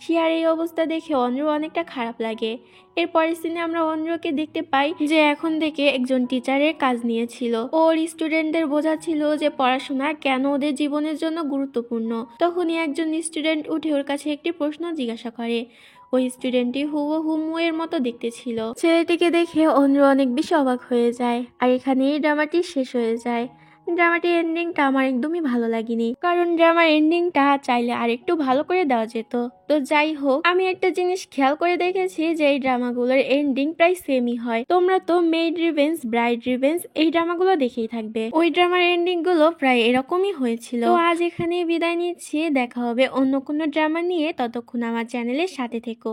শিয়ার এই অবস্থা দেখে অনরু অনেকটা খারাপ লাগে। এর পরের সিনে আমরা অনরুকে দেখতে পাই যে এখন থেকে একজন টিচারের কাজ নিয়েছিল। ওর স্টুডেন্টদের বোঝাচ্ছিল যে পড়াশোনা কেন ওদের জীবনের জন্য গুরুত্বপূর্ণ। তখনই একজন স্টুডেন্ট উঠে ওর কাছে একটি প্রশ্ন জিজ্ঞাসা করে। ওই স্টুডেন্টটি হুবহু মুয়ের মতো দেখতে ছিল। ছেলেটিকে দেখে অনরু অনেক বেশি অবাক হয়ে যায় আর এখানেই ড্রামাটি শেষ হয়ে যায়। ড্রামাটির এন্ডিংটা আমার একদমই ভালো লাগেনি, কারণ ড্রামার এন্ডিংটা চাইলে আর একটু ভালো করে দেওয়া যেত। তো যাই হোক, আমি একটা জিনিস খেয়াল করে দেখেছি যে এই ড্রামাগুলোর এন্ডিং প্রায় সেমই হয়। তোমরা তো মেড রিভেঞ্জ, ব্রাইড রিভেঞ্জ এই ড্রামাগুলো দেখেই থাকবে, ওই ড্রামার এন্ডিং গুলো প্রায় এরকমই হয়েছিল। তো আজ এখানে বিদায় নিচ্ছি, দেখা হবে অন্য কোনো ড্রামা নিয়ে। ততক্ষণ আমার চ্যানেলের সাথে থেকো।